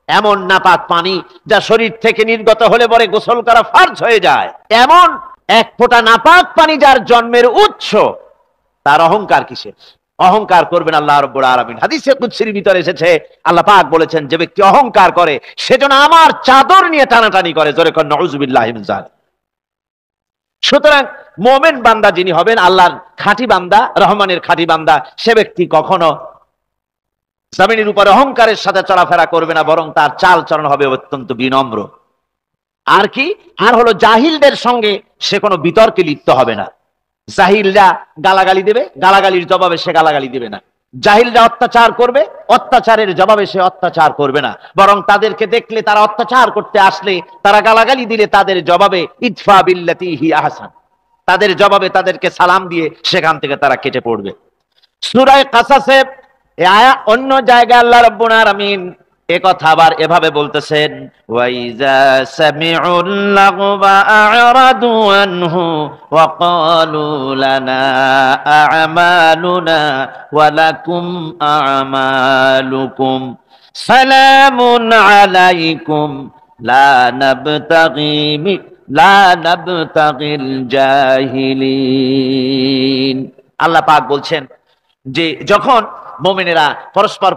এমন নাপাক পানি যা শরীর থেকে নির্গত হলে পরে গোসল করা ফরজ হয়ে যায়, এমন এক ফোঁটা নাপাক পানি যার জন্মের উৎস, তার অহংকার কিসের? অহংকার করবেন আল্লাহ রাব্বুল আলামিন। হাদিসে কুদসির ভিতরে এসেছে, আল্লাহ পাক বলেছেন, যে ব্যক্তি অহংকার করে সেজন্য আমার চাদর নিয়ে টানাটানি করে। জোরে কোন নাউযুবিল্লাহি মিন যালিক। সুতরাং মুমিন বান্দা যিনি হবেন, আল্লাহর খাঁটি বান্দা, রহমানের খাঁটি বান্দা, সে ব্যক্তি কখনো জমিনের উপরে অহংকারের সাথে চলাফেরা করবে না, বরং তার চাল চলন হবে অত্যন্ত বিনম্র। আর কি? আর হলো জাহিলদের সঙ্গে সে কোনো বিতর্কে লিপ্ত হবে না। জাহিলরা গালাগালি দেবে, গালাগালির জবাবে সে গালাগালি দেবে না। জাহিলরা অত্যাচার করবে, অত্যাচারের জবাবে সে অত্যাচার করবে না, বরং তাদেরকে দেখলে, তারা অত্যাচার করতে আসলে, তারা গালাগালি দিলে তাদের জবাবে ইদফা বিল্লাতি হি আহসান, তাদের জবাবে তাদেরকে সালাম দিয়ে সেখান থেকে তারা কেটে পড়বে। সূরা কাসাসে অন্য জায়গায় আল্লাহ রাব্বুল আলামিন এ কথা আবার এভাবে বলতেছেন, ওয়াইজা সামিউল লাগবা আ'রাদু আনহু ওয়া ক্বালু লানা আ'মালুনা ওয়া লাকুম আ'মালুকুম সালামুন আলাইকুম লা নাবতাগিল জাহিলিন। আল্লাহ পাক বলছেন যে যখন মুমিনেরা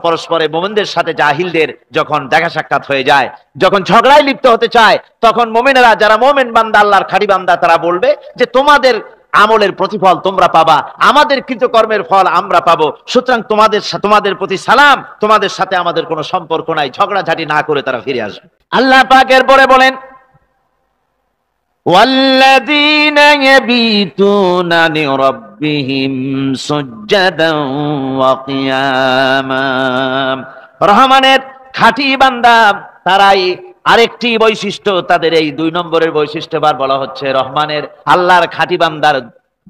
পরস্পরে মুমিনদের সাথে জাহিলদের যখন দেখা সাক্ষাৎ হয়ে যায়, যখন ঝগড়ায় লিপ্ত হতে চায়, তখন মুমিনেরা, যারা মুমিন বান্দা, আল্লাহর খাঁটি বান্দা, তারা বলবে যে তোমাদের আমলের প্রতিফল তোমরা পাবা, আমাদের কৃতকর্মের ফল আমরা পাবো। সুতরাং তোমাদের প্রতি সালাম, তোমাদের সাথে আমাদের কোনো সম্পর্ক নাই। ঝগড়াঝাটি না করে তারা ফিরে আসবে। আল্লাহ পাক এরপরে বলেন, والذين يبيتون لربهم سجدا وقياما। রহমানের খাঁটি বান্দা তারাই আরেকটি বৈশিষ্ট্য, তাদের এই 2 নম্বরের বৈশিষ্ট্য বার বলা হচ্ছে। রহমানের, আল্লাহর খাঁটি বান্দার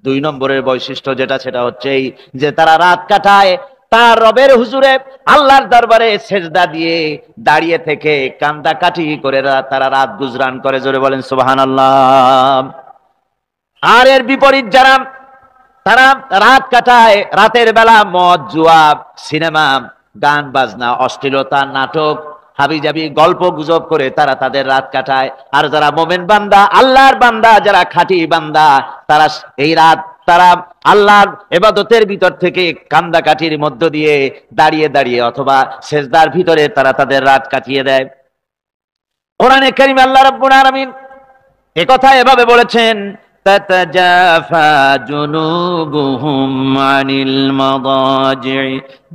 2 নম্বরের বৈশিষ্ট্য যেটা, সেটা হচ্ছে এই যে তারা রাত কাটায় তার রবের হুজুরে, আল্লাহর দরবারে সেজদা দিয়ে দাঁড়িয়ে থেকে কান্দাকাটি করে তারা রাত গুজরান করে। জোরে বলেন সুবহানাল্লাহ। আর এর বিপরীত যারা, তারা রাত কাটায়, রাতের বেলা মদ, জুয়া, সিনেমা, গান বাজনা, অশ্লীলতা, নাটক, হাবিজাবি, গল্প গুজব করে তারা তাদের রাত কাটায়। আর যারা মুমিন বান্দা, আল্লাহর বান্দা, যারা খাঁটি বান্দা, তারা এই রাত তারা আল্লাহর ইবাদতের ভিতর থেকে কান্দাকাটির মধ্য দিয়ে দাঁড়িয়ে দাঁড়িয়ে অথবা সেজদার ভিতরে তারা তাদের রাত কাটিয়ে দেয়। কোরআনে কারীমে আল্লাহ রাব্বুল আলামিন একথা এভাবে বলেছেন, তাতাজাফা জুনুবুহুম আনিল মাদাজি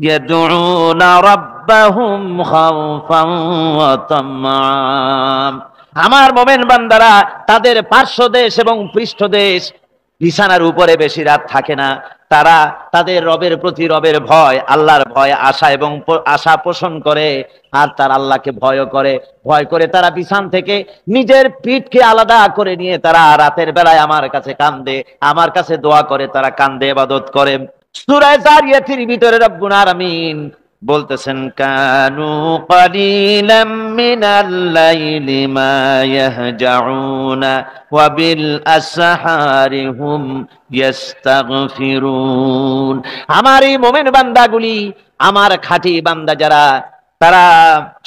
ইয়াদউনা রাব্বাহুম খাওফান ওয়া তামআন। আমার মুমিন বান্দারা তাদের পার্শ্বদেশ এবং পৃষ্ঠদেশ বিছানার উপরে বেশি রাত থাকে না। তারা তাদের রবের প্রতি, রবের ভয়, আল্লাহর ভয়, আশা পোষণ করে, আর তার আল্লাহকে ভয় করে তারা বিছান থেকে নিজের পিঠকে আলাদা করে নিয়ে তারা রাতের বেলায় আমার কাছে কান্দে, আমার কাছে দোয়া করে, তারা কান্দে, ইবাদত করে। সূরা যারিয়াতের ভিতরে রব্বুল আলামিন বলতেছেন, কানু কালিলাম মিনাল লাইলি মা ইয়াহজাউনা ওয়া বিল আসহারি হুম ইস্তাগফিরুন। আমার এই মুমিন বান্দাগুলি, আমার খাঁটি বান্দা যারা, তারা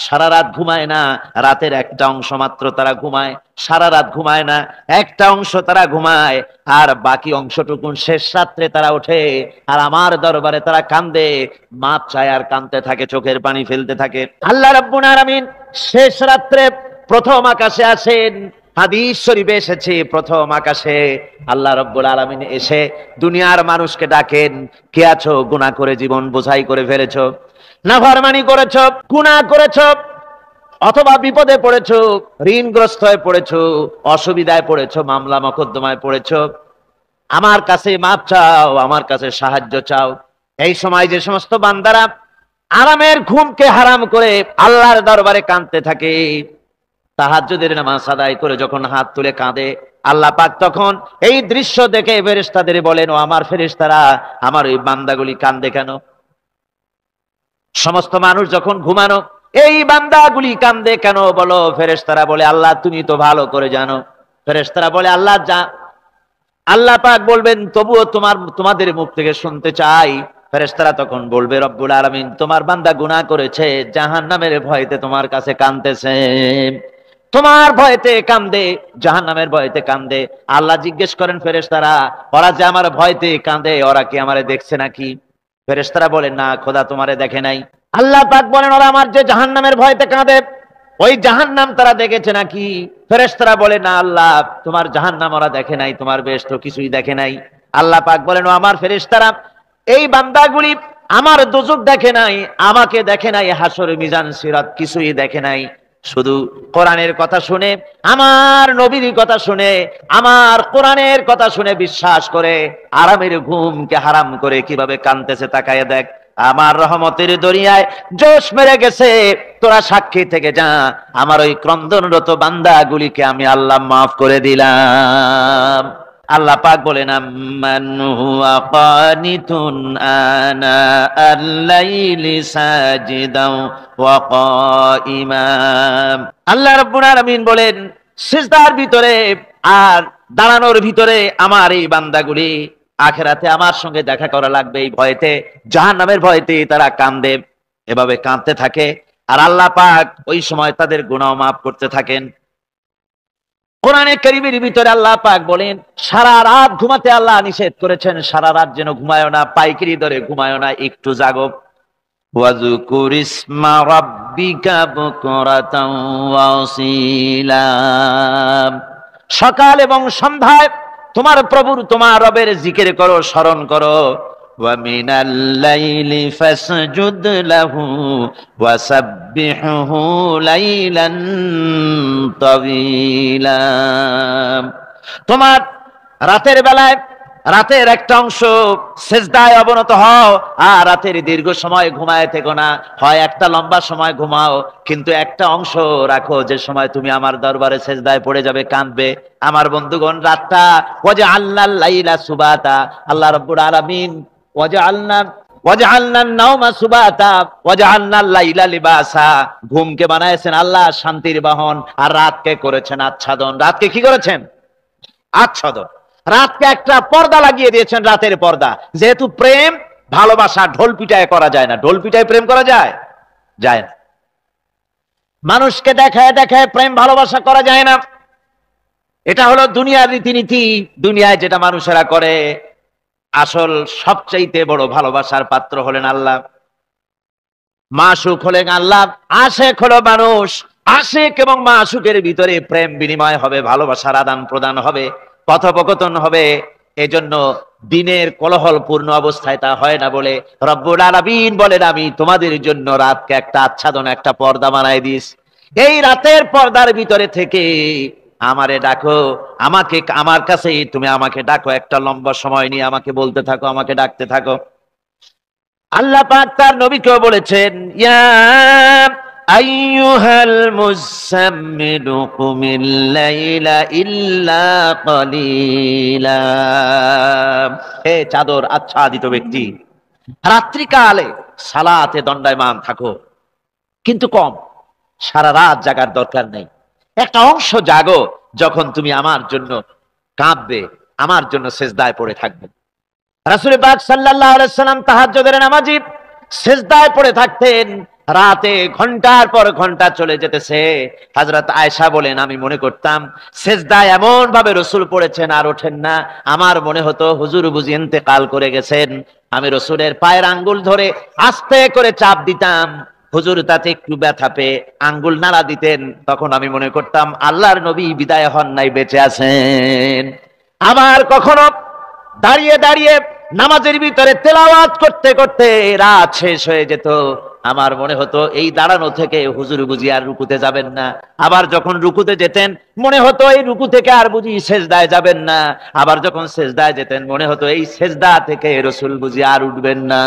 সারা রাত ঘুমায় না। রাতের একটা অংশ মাত্র তারা ঘুমায়, সারা রাত ঘুমায় না, একটা অংশ তারা ঘুমায়, আর বাকি অংশটুকু শেষ রাত্রে তারা ওঠে আর আমার দরবারে তারা কান্দে, মাপ চায় আর কাঁদতে থাকে, চোখের পানি ফেলতে থাকে। আল্লাহ রাব্বুল আলামিন শেষ রাত্রে প্রথম আকাশে আসেন। হাদিস শরীফে এসেছে, প্রথম আকাশে আল্লাহ রাব্বুল আলামিন এসে দুনিয়ার মানুষকে ডাকেন, কে আছো? গুনাহ করে জীবন বোঝাই করে ফেলেছো, নাফরমানি করেছো, গুনাহ করেছো, অথবা বিপদে পড়েছো, ঋণগ্রস্ত হয়ে পড়েছো, অসুবিধায় পড়েছো, মামলা মোকদ্দমায় পড়েছো, আমার কাছে মাপ চাও, আমার কাছে সাহায্য চাও। এই সময় যে সমস্ত বান্দারা আরামের ঘুমকে হারাম করে আল্লাহর দরবারে কাঁদতে থাকে। তাহাজ্জুদের নামাজ আদায় করে যখন হাত তুলে কাঁদে, আল্লাহ পাক তখন এই দৃশ্য দেখে ফেরেশতাদের বলেন, ও আমার ফেরেশতারা, আমার ওই বান্দাগুলি কাঁদে কেন? সমস্ত মানুষ যখন ঘুমানো, এই বান্দাগুলি কাঁদে কেন বলো? ফেরেশতারা বলে, আল্লাহ তুমি তো ভালো করে জানো। ফেরেশতারা বলে, আল্লাহ যা। আল্লাহ পাক বলবেন, তবুও তোমাদের মুখ থেকে শুনতে চাই। ফেরেশতারা তখন বলবে, রব্বুল আলামিন তোমার বান্দা গুনাহ করেছে, জাহান্নামের ভয়তে তোমার কাছে কাঁদতেছে, তোমার ভয়তে কাঁদে, জাহান্নামের ভয়তে কাঁদে। আল্লাহ জিজ্ঞেস করেন, ফেরেশতারা ওরা যে আমার ভয়তে কাঁদে, ওরা কি আমারে দেখছে নাকি? ফেরেশতারা বলেন, না খোদা তোমারে দেখে নাই। আল্লাহ পাক বলেন, ওরা আমার যে জাহান্নামের ভয়তে কাঁদে, ওই জাহান্নাম তারা দেখেছে নাকি? ফেরেশতারা বলে, না আল্লাহ তোমার জাহান্নাম ওরা দেখে নাই, তোমার বেহেশত কিছুই দেখে নাই। আল্লাহ পাক বলেন, ও আমার ফেরেশতারা, এই বান্দাগুলি আমার দোজখ দেখে নাই, আমাকে দেখে নাই, হাসর মিজান সিরাত কিছুই দেখে নাই, শুধু কোরআনের কথা শুনে, আমার নবীর কথা শুনে, আমার কোরআনের কথা শুনে বিশ্বাস করে আরামের ঘুমকে হারাম করে কিভাবে কাঁদতেছে তাকায় দেখ। আমার রহমতের দরিয়ায় জোশ মেরে গেছে, তোরা সাক্ষী থেকে যা, আমার ওই ক্রন্দনরত বান্দাগুলিকে আমি আল্লাহ মাফ করে দিলাম। আল্লাহ পাক বলেন, আম্মান হুয়া কানিতুন আনা আল-লাইলি সাজিদাও ওয়া কাইমা। আল্লাহ রাব্বুল আলামিন বলেন, সিজদার ভিতরে আর দাঁড়ানোর ভিতরে আমার এই বান্দাগুলি আখিরাতে আমার সঙ্গে দেখা করা লাগবে এই ভয়তে, জাহান্নামের ভয়তে তারা কাঁদে, এভাবে কাঁদতে থাকে। আর আল্লাহ পাক ওই সময় তাদের গুনাহ মাফ করতে থাকেন। কোরআনে কারীমের ভিতরে আল্লাহ পাক বলেন, সারা রাত ঘুমাতে আল্লাহ নিষেধ করেছেন, সারা রাত যেন ঘুমায় না, পাইকারি দরে ঘুমায় না, একটু জাগো। ওয়াজকুর ইসমা রাব্বিকা বুকরাতাও ওয়া আসীলা। সকাল এবং সন্ধ্যায় তোমার প্রভুর, তোমার রবের জিকির করো, স্মরণ করো। ওয়া মিনাল লাইলি ফাসজুদ লাহু ওয়া সাব্বিহহু লাইলান তাওয়িলা। তোমার রাতের বেলায় রাতের একটা অংশ সেজদায় অবনত হও, আর রাতের দীর্ঘ সময় ঘুমায় থেকো না, হয় একটা লম্বা সময় ঘুমাও, কিন্তু একটা অংশ রাখো যে সময় তুমি আমার দরবারে সেজদায় পড়ে যাবে, কাঁদবে। আমার বন্ধুগণ, রাতটা ওয়াজআলনাল লাইলা সুবাতা, আল্লাহ রাব্বুল আলামিন ওয়াজআলনান নাওমা সুবাতা ওয়াজআলনাল লাইলা লিবাসা, ঘুমকে বানায়ছেন আল্লাহ শান্তির বাহন, আর রাতকে করেছেন আচ্ছাদন। রাতকে কি করেছেন? আচ্ছাদন। রাতকে একটা পর্দা লাগিয়ে দিয়েছেন, রাতের পর্দা। যেহেতু প্রেম ভালোবাসা ঢোল পিটায় করা যায় না। ঢোল পিটায় প্রেম করা যায়? যায় না। মানুষকে দেখায় দেখায় প্রেম ভালোবাসা করা যায় না। এটা হলো দুনিয়ার রীতিনীতি, দুনিয়ায় যেটা মানুষেরা করে। আসল সবচাইতে বড় ভালোবাসার পাত্র হলেন আল্লাহ, মাসুক হলেন আল্লাহ, আশেক হলো মানুষ। আশেক এবং মাসুকের ভিতরে প্রেম বিনিময় হবে, ভালোবাসার আদান প্রদান হবে, কথোপকথন হবে। এজন্য দিনের কোলাহলপূর্ণ অবস্থায় তা হয় না বলে রব্বুল আলামিন বলেন, আমি তোমাদের জন্য রাতকে একটা আচ্ছাদন, একটা পর্দা বানায় দিস। এই রাতের পর্দার ভিতরে থেকে আমারে ডাকো, আমাকে, আমার কাছে তুমি আমাকে ডাকো, একটা লম্বা সময় নিয়ে আমাকে বলতে থাকো, আমাকে ডাকতে থাকো। আল্লাহ পাক তার নবীকেও বলেছেন, ইয়া আইয়ুহাল মুযাম্মিলু কুমিল লাইলা ইল্লা কালিলা। হে চাদর আচ্ছাদিত ব্যক্তি, রাত্রিকালে সালাতে দণ্ডায়মান থাকো, কিন্তু কম। সারা রাত জাগার দরকার নেই, একটা অংশ জাগো, যখন তুমি আমার জন্য কাঁদবে, আমার জন্য সেজদায় পড়ে থাকবে। রাসূল পাক সাল্লাল্লাহু আলাইহি সাল্লাম তাহাজ্জুদের নামাজি সেজদায় পড়ে থাকতেন, রাতে ঘন্টার পর ঘন্টা চলে যেতেছে। হযরত আয়েশা বলেন, আমি মনে করতাম সেজদায় এমন ভাবে রাসূল পড়েছেন আর ওঠেন না, আমার মনে হতো হুজুর বুঝি ইন্তেকাল করে গেছেন। আমি রাসূলের পায়ের আঙ্গুল ধরে আস্তে করে চাপ দিতাম, হুজুর তাতে একটু ব্যথা পেয়ে আঙ্গুল নাড়া দিতেন, তখন আমি মনে করতাম আল্লাহর নবী বিদায় হন নাই, বেঁচে আছেন। আবার কখনো দাঁড়িয়ে দাঁড়িয়ে নামাজের ভিতরে তেলাওয়াত করতে করতে রাত শেষ হয়ে যেত, আমার মনে হতো এই দাঁড়ানো থেকে হুজুর বুঝি আর রুকুতে যাবেন না। আবার যখন রুকুতে যেতেন মনে হতো এই রুকু থেকে আর বুঝি সেজদায় যাবেন না। আবার যখন সেজদায় যেতেন মনে হতো এই সেজদা থেকে রাসূল বুঝি আর উঠবেন না।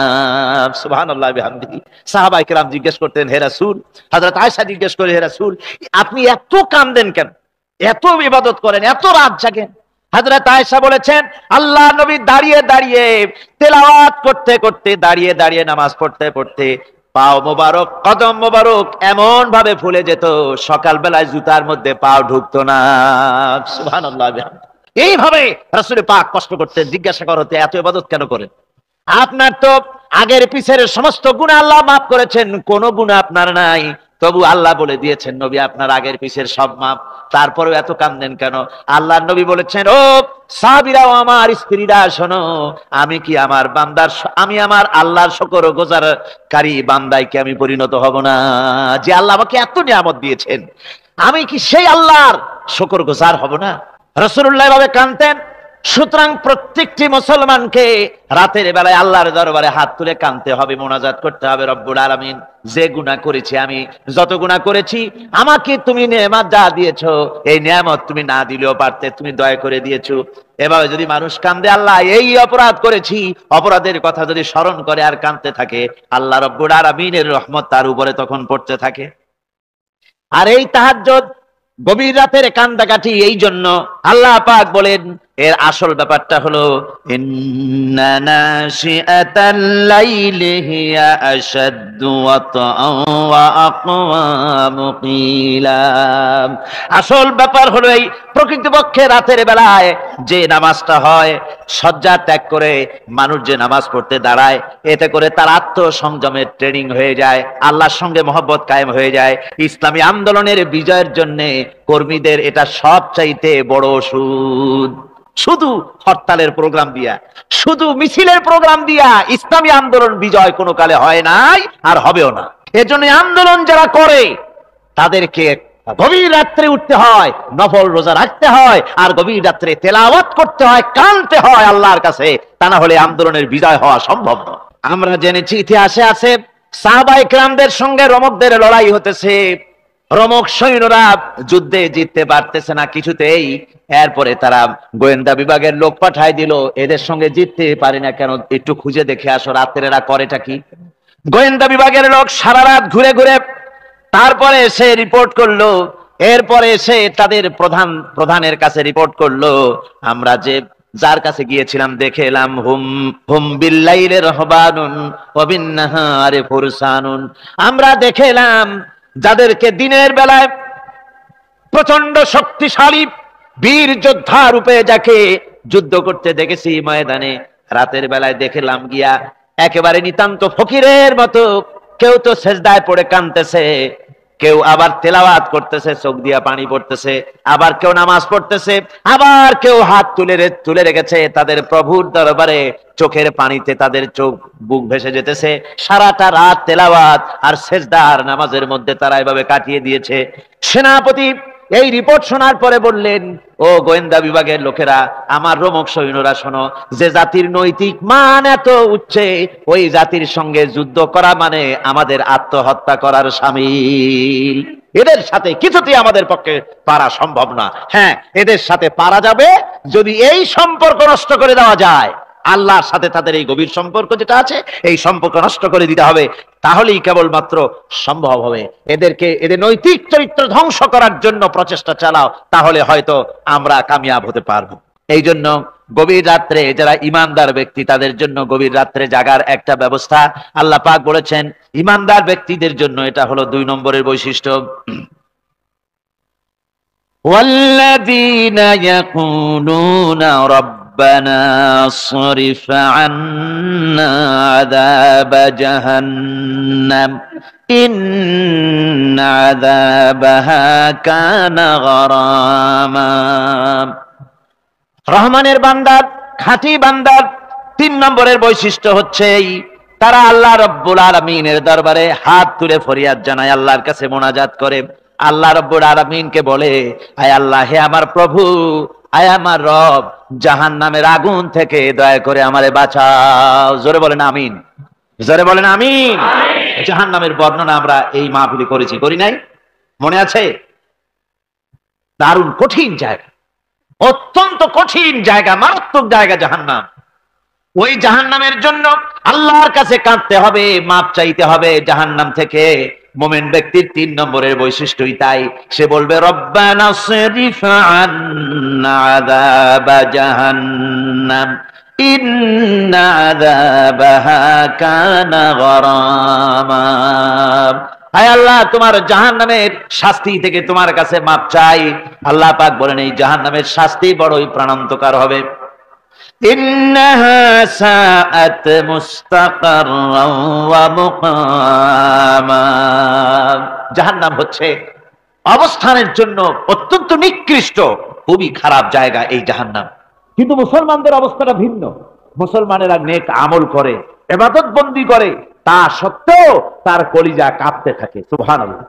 সুবহানাল্লাহ বিহামদিহি। সাহাবায়ে কেরাম জিজ্ঞেস করতেন, হে রাসূল, হযরত আয়েশা জিজ্ঞেস করে, হে রাসূল, আপনি এত কাঁদেন কেন, এত ইবাদত করেন, এত রাত জাগেন? হযরত আয়েশা বলেছেন, আল্লাহ নবী দাঁড়িয়ে দাঁড়িয়ে তেলাওয়াত করতে করতে, দাঁড়িয়ে দাঁড়িয়ে নামাজ পড়তে পড়তে পাও মোবারক, কদম মোবারক এমন ভাবে ফুলে যেত সকাল বেলায় জুতার মধ্যে পাও ঢুকতো না। সুবহানাল্লাহ। এইভাবে রাসূল পাক কষ্ট করতেন। জিজ্ঞাসা করতে এত ইবাদত কেন করেন? আপনার তো আগের পিছের সমস্ত গুনাহ আল্লাহ মাফ করেছেন, কোনো গুনাহ আপনার নাই। তবু আল্লাহ বলে দিয়েছেন, নবী আপনার আগের পিছের সব মাফ, তারপরেও এত কাঁদেন কেন? আল্লাহ নবী বলেছেন, ও সাহাবীরাও আমার স্ত্রীরা শোনো, আমি কি আমার বান্দার, আমি আমার আল্লাহর শুকর গুজারকারী বান্দায় কি আমি পরিণত হব না? যে আল্লাহ আমাকে এত নিয়ামত দিয়েছেন, আমি কি সেই আল্লাহর শুকর গুজার হব না? রাসূলুল্লাহ এভাবে কাঁদতেন। সুতরাং প্রত্যেকটি মুসলমানকে রাতের বেলায় আল্লাহর দরবারে হাত তুলে কাঁদতে হবে, মোনাজাত করতে হবে, রব্বুল আলামিন যে গুনাহ করেছি, আমি যত গুনাহ করেছি, আমাকে তুমি নেয়ামত যা দিয়েছো, এই নেয়ামত তুমি না দিলেও পারতে, তুমি দয়া করে দিয়েছো। এভাবে যদি মানুষ কাঁদে, আল্লাহ এই অপরাধ করেছি, অপরাধের কথা যদি স্মরণ করে আর কাঁদতে থাকে, আল্লাহ রব্বুল আলামিনের রহমত তার উপরে তখন পড়তে থাকে। আর এই তাহাজ্জুদ, গভীর রাতের কান্দাকাটি, এই জন্য আল্লাহ পাক বলেন, এর আসল ব্যাপারটা হলো ইন্না নাশিআতাল লাইলি হিয়া আশাদ্দু ওয়াতআন ওয়া আকওয়ামু কিলা। আসল ব্যাপার হলো এই প্রকৃতপক্ষে রাতের বেলায় যে নামাজটা হয়, শয্যা ত্যাগ করে মানুষ যে নামাজ পড়তে দাঁড়ায়, এতে করে তার আত্মসংযমের ট্রেনিং হয়ে যায়, আল্লাহর সঙ্গে মহব্বত কায়েম হয়ে যায়। ইসলামী আন্দোলনের বিজয়ের জন্য কর্মীদের এটা সবচাইতে বড় ওষুধ। শুধু হরতালের প্রোগ্রাম দিয়া, শুধু মিছিলের প্রোগ্রাম দিয়া ইসলামী আন্দোলন বিজয় কোনো কালে হয় নাই, আর হবেও না। এজন্য আন্দোলন যারা করে তাদেরকে গভীর রাত্রে উঠতে হয়, নফল রোজা রাখতে হয়, আর গভীর রাত্রে তেলাওয়াত করতে হয়, কাঁদতে হয় আল্লাহর কাছে, তা না হলে আন্দোলনের বিজয় হওয়া সম্ভব নয়। আমরা জেনেছি ইতিহাসে আছে, সাহাবায়ে কেরামদের সঙ্গে রোমকদের লড়াই হতেছে, রোমক সৈন্যরা যুদ্ধে জিততে পারতেছে না কিছুতেই। এরপরে তারা গোয়েন্দা বিভাগের লোক পাঠায় দিল, এদের সঙ্গে জিততে পারি না কেন, একটু খুঁজে দেখে আসো রাত্রে এরা করেটা কি। গোয়েন্দা বিভাগের লোক সারা রাত ঘুরে ঘুরে তারপরে এসে রিপোর্ট করলো। এরপরে এসে তাদের প্রধানের কাছে রিপোর্ট করলো, আমরা যে যার কাছে গিয়েছিলাম দেখে এলাম, হুম বিল্লাইলি রাহবানুন ওয়া বিন্নাহারি ফুরসানুন, আমরা দেখে এলাম যাদেরকে দিনের বেলায় প্রচন্ড শক্তিশালী বীর যোদ্ধা রূপে যাকে যুদ্ধ করতে দেখেছি ময়দানে, রাতের বেলায় দেখলাম গিয়া একেবারে নিতান্ত ফকিরের মতো, কেউ তো সেজদায় পড়ে কাঁদতেছে, কেউ আবার তেলাওয়াত করতেছে, চোখ দিয়া পানি পড়তেছে, আবার কেউ নামাজ পড়তেছে, আবার কেউ হাত তুলে রেখেছে তাদের প্রভুর দরবারে, চোখের পানিতে তাদের চোখ বুক ভেসে যেতেছে। সারাটা রাত তেলাওয়াত আর সেজদা আর নামাজের মধ্যে তারা এভাবে কাটিয়ে দিয়েছে। সেনাপতি এই রিপোর্ট শোনার পরে বললেন, ও গোয়েন্দা বিভাগের লোকেরা, আমার রোমক সৈন্যরা শোনো, যে জাতির নৈতিক মান এত উচ্চে, ওই জাতির সঙ্গে যুদ্ধ করা মানে আমাদের আত্মহত্যা করার শামিল। এদের সাথে কিছুতেই আমাদের পক্ষে পারা সম্ভব না। হ্যাঁ, এদের সাথে পারা যাবে যদি এই সম্পর্ক নষ্ট করে দেওয়া যায়। আল্লাহর সাথে তাদের এই গভীর সম্পর্ক যেটা আছে, এই সম্পর্ক নষ্ট করে দিতে হবে, তাহলেই কেবলমাত্র সম্ভব হবে। এদের নৈতিক চরিত্র ধ্বংস করার জন্য প্রচেষ্টা চালাও, তাহলে হয়তো আমরা কামিয়াব হতে পারবো। এই জন্য গভীর রাত্রে যারা ইমানদার ব্যক্তি, তাদের জন্য গভীর রাত্রে জাগার একটা ব্যবস্থা আল্লাহ পাক বলেছেন। ইমানদার ব্যক্তিদের জন্য এটা হলো 2 নম্বরের বৈশিষ্ট্য। ওয়াল্লাযীনা ইয়াকুলুনা ربنا اصرف عنا عذاب جهنم إن عذابها كان غراما। রহমানের বান্দা, খাঁটি বান্দার 3 নম্বরের বৈশিষ্ট্য হচ্ছে তারা আল্লাহ রব্বুল আলামিনের দরবারে হাত তুলে ফরিয়াদ জানায়, আল্লাহর কাছে মোনাজাত করে, আল্লাহ রব্বুল আলামিনকে বলে, আয় আল্লাহ, হে আমার প্রভু, আয় আমার রব, জাহান্নামের আগুন থেকে দয়া করে আমারে বাঁচাও। জোরে বলেন আমিন, জোরে বলেন আমিন। জাহান্নামের বর্ণনা আমরা এই মাহফিলে করেছি, করি নাই? মনে আছে? দারুণ কঠিন জায়গা, অত্যন্ত কঠিন জায়গা, মারাত্মক জায়গা জাহান্নাম। ওই জাহান্নামের জন্য আল্লাহর কাছে কাঁদতে হবে, মাপ চাইতে হবে জাহান্নাম থেকে। মুমিন ব্যক্তির 3 নম্বরের বৈশিষ্ট্যই তাই, সে বলবে রব্বানা সরিফ আন্না আযাবা জাহান্নাম ইন্না আযাবাহা কানা গরামা। হায় আল্লাহ, তোমার জাহান্নামের শাস্তি থেকে তোমার কাছে মাপ চাই। আল্লাহ পাক বলেন এই জাহান্নামের শাস্তি বড়ই প্রাণান্তকার হবে। ইন্নাহা সাআত মুস্তাকাররাও ওয়া মুকামা। জাহান্নাম হচ্ছে অবস্থানের জন্য অত্যন্ত নিকৃষ্ট, খুবই খারাপ জায়গা এই জাহান্নাম। কিন্তু মুসলমানদের অবস্থাটা ভিন্ন। মুসলমানেরা নেক আমল করে, ইবাদত বন্দি করে, তা সত্ত্বেও তার কলিজা কাঁপতে থাকে। সুবহানাল্লাহ,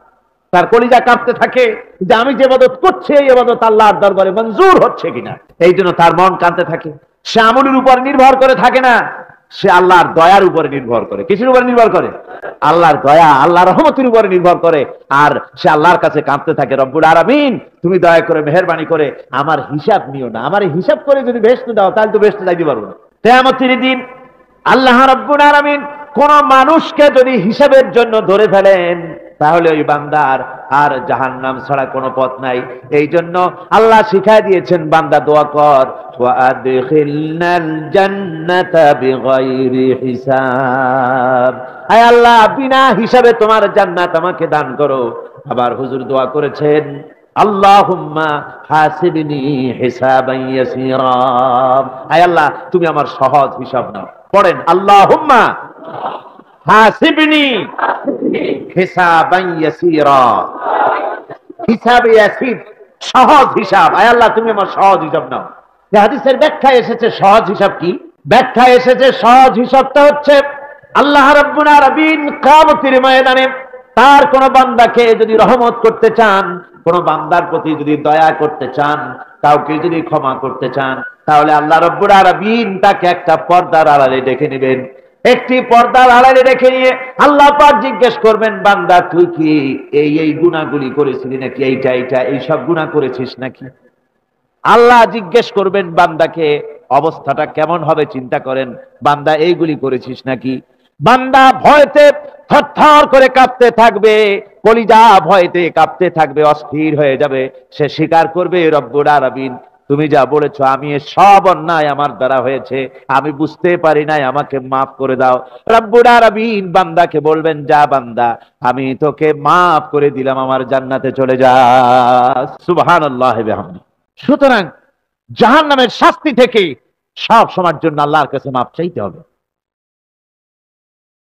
তার কলিজা কাঁপতে থাকে যে আমি যে ইবাদত করছি এই ইবাদত আল্লাহর দরবারে মঞ্জুর হচ্ছে কিনা। এই জন্য তার মন কাঁদতে থাকে। সে আমলের উপর নির্ভর করে থাকে না, সে আল্লাহর দয়ার উপরে নির্ভর করে। কিসের উপরে নির্ভর করে? আল্লাহর দয়া, আল্লাহর রহমতের উপরে নির্ভর করে। আর সে আল্লাহর কাছে কাঁদতে থাকে, রব্বুল আলামিন তুমি দয়া করে মেহেরবানি করে আমার হিসাব নিও না, আমার হিসাব করে যদি বেহেশতে দাও তাহলে তো বেহেশতে যাইতে পারবো না। কিয়ামতের দিন আল্লাহ রব্বুল আলামিন কোন মানুষকে যদি হিসাবের জন্য ধরে ফেলেন তাহলে ওই বান্দার আর জাহান্নাম ছাড়া কোনো পথ নাই। এই জন্য আল্লাহ শিখাই দিয়েছেন, বান্দা দোয়া কর, ওয়া আদখিলনাল জান্নাতা বিগাইরি হিসাব। আয় আল্লাহ, বিনা হিসাবে তোমার জান্নাত আমাকে দান করো। আবার হুজুর দোয়া করেছেন, আল্লাহুম্মা হাসিবনি হিসাবান ইয়াসীরা। আয় আল্লাহ, তুমি আমার সহজ হিসাব নাও। পড়েন, আল্লাহুম্মা হাসিবনি হিসাবান ইয়াসীরা। হিসাবে ইয়াসীর, সহজ হিসাব। আয় আল্লাহ, তুমি আমার সহজ হিসাব নাও। এই হাদিসের ব্যাখ্যায় এসেছে সহজ হিসাব কি? ব্যাখ্যায় এসেছে সহজ হিসাবটা হচ্ছে আল্লাহ রাব্বুল আলামিন কিয়ামতের ময়দানে তার কোন বান্দাকে যদি রহমত করতে চান, কোন বান্দার প্রতি যদি দয়া করতে চান, কাউকে যদি ক্ষমা করতে চান, তাহলে আল্লাহ রাব্বুল আলামিন তাকে একটা পর্দার আড়ালে ডেকে নেবেন। একটি পর্দার আড়ালে রেখে নিয়ে আল্লাহ পাক জিজ্ঞেস করবেন, বান্দা তুই কি এই গুনাহগুলি করেছিলি নাকি? এই সব গুনাহ করেছিস নাকি? আল্লাহ জিজ্ঞেস করবেন বান্দাকে, অবস্থাটা কেমন হবে চিন্তা করেন, বান্দা এইগুলি করেছিস নাকি? বান্দা ভয়তে থরথর করে কাঁপতে থাকবে, কলিজা ভয়তে কাঁপতে থাকবে, অস্থির হয়ে যাবে। সে স্বীকার করবে, রব্বুল আলামিন তুমি যা বলেছো আমি সব অন্যায় আমার দ্বারা হয়েছে, আমি বুঝতে পারি নাই, আমাকে মাফ করে দাও। রব্বুল আলামিন বান্দাকে বলবেন, যা বান্দা, আমি তোকে মাফ করে দিলাম, আমার জান্নাতে চলে যা। সুবহানাল্লাহি ওয়া বিহামদিহি। সুতরাং জাহান্নামের শাস্তি থেকে সব সময়ের জন্য আল্লাহর কাছে মাফ চাইতে হবে।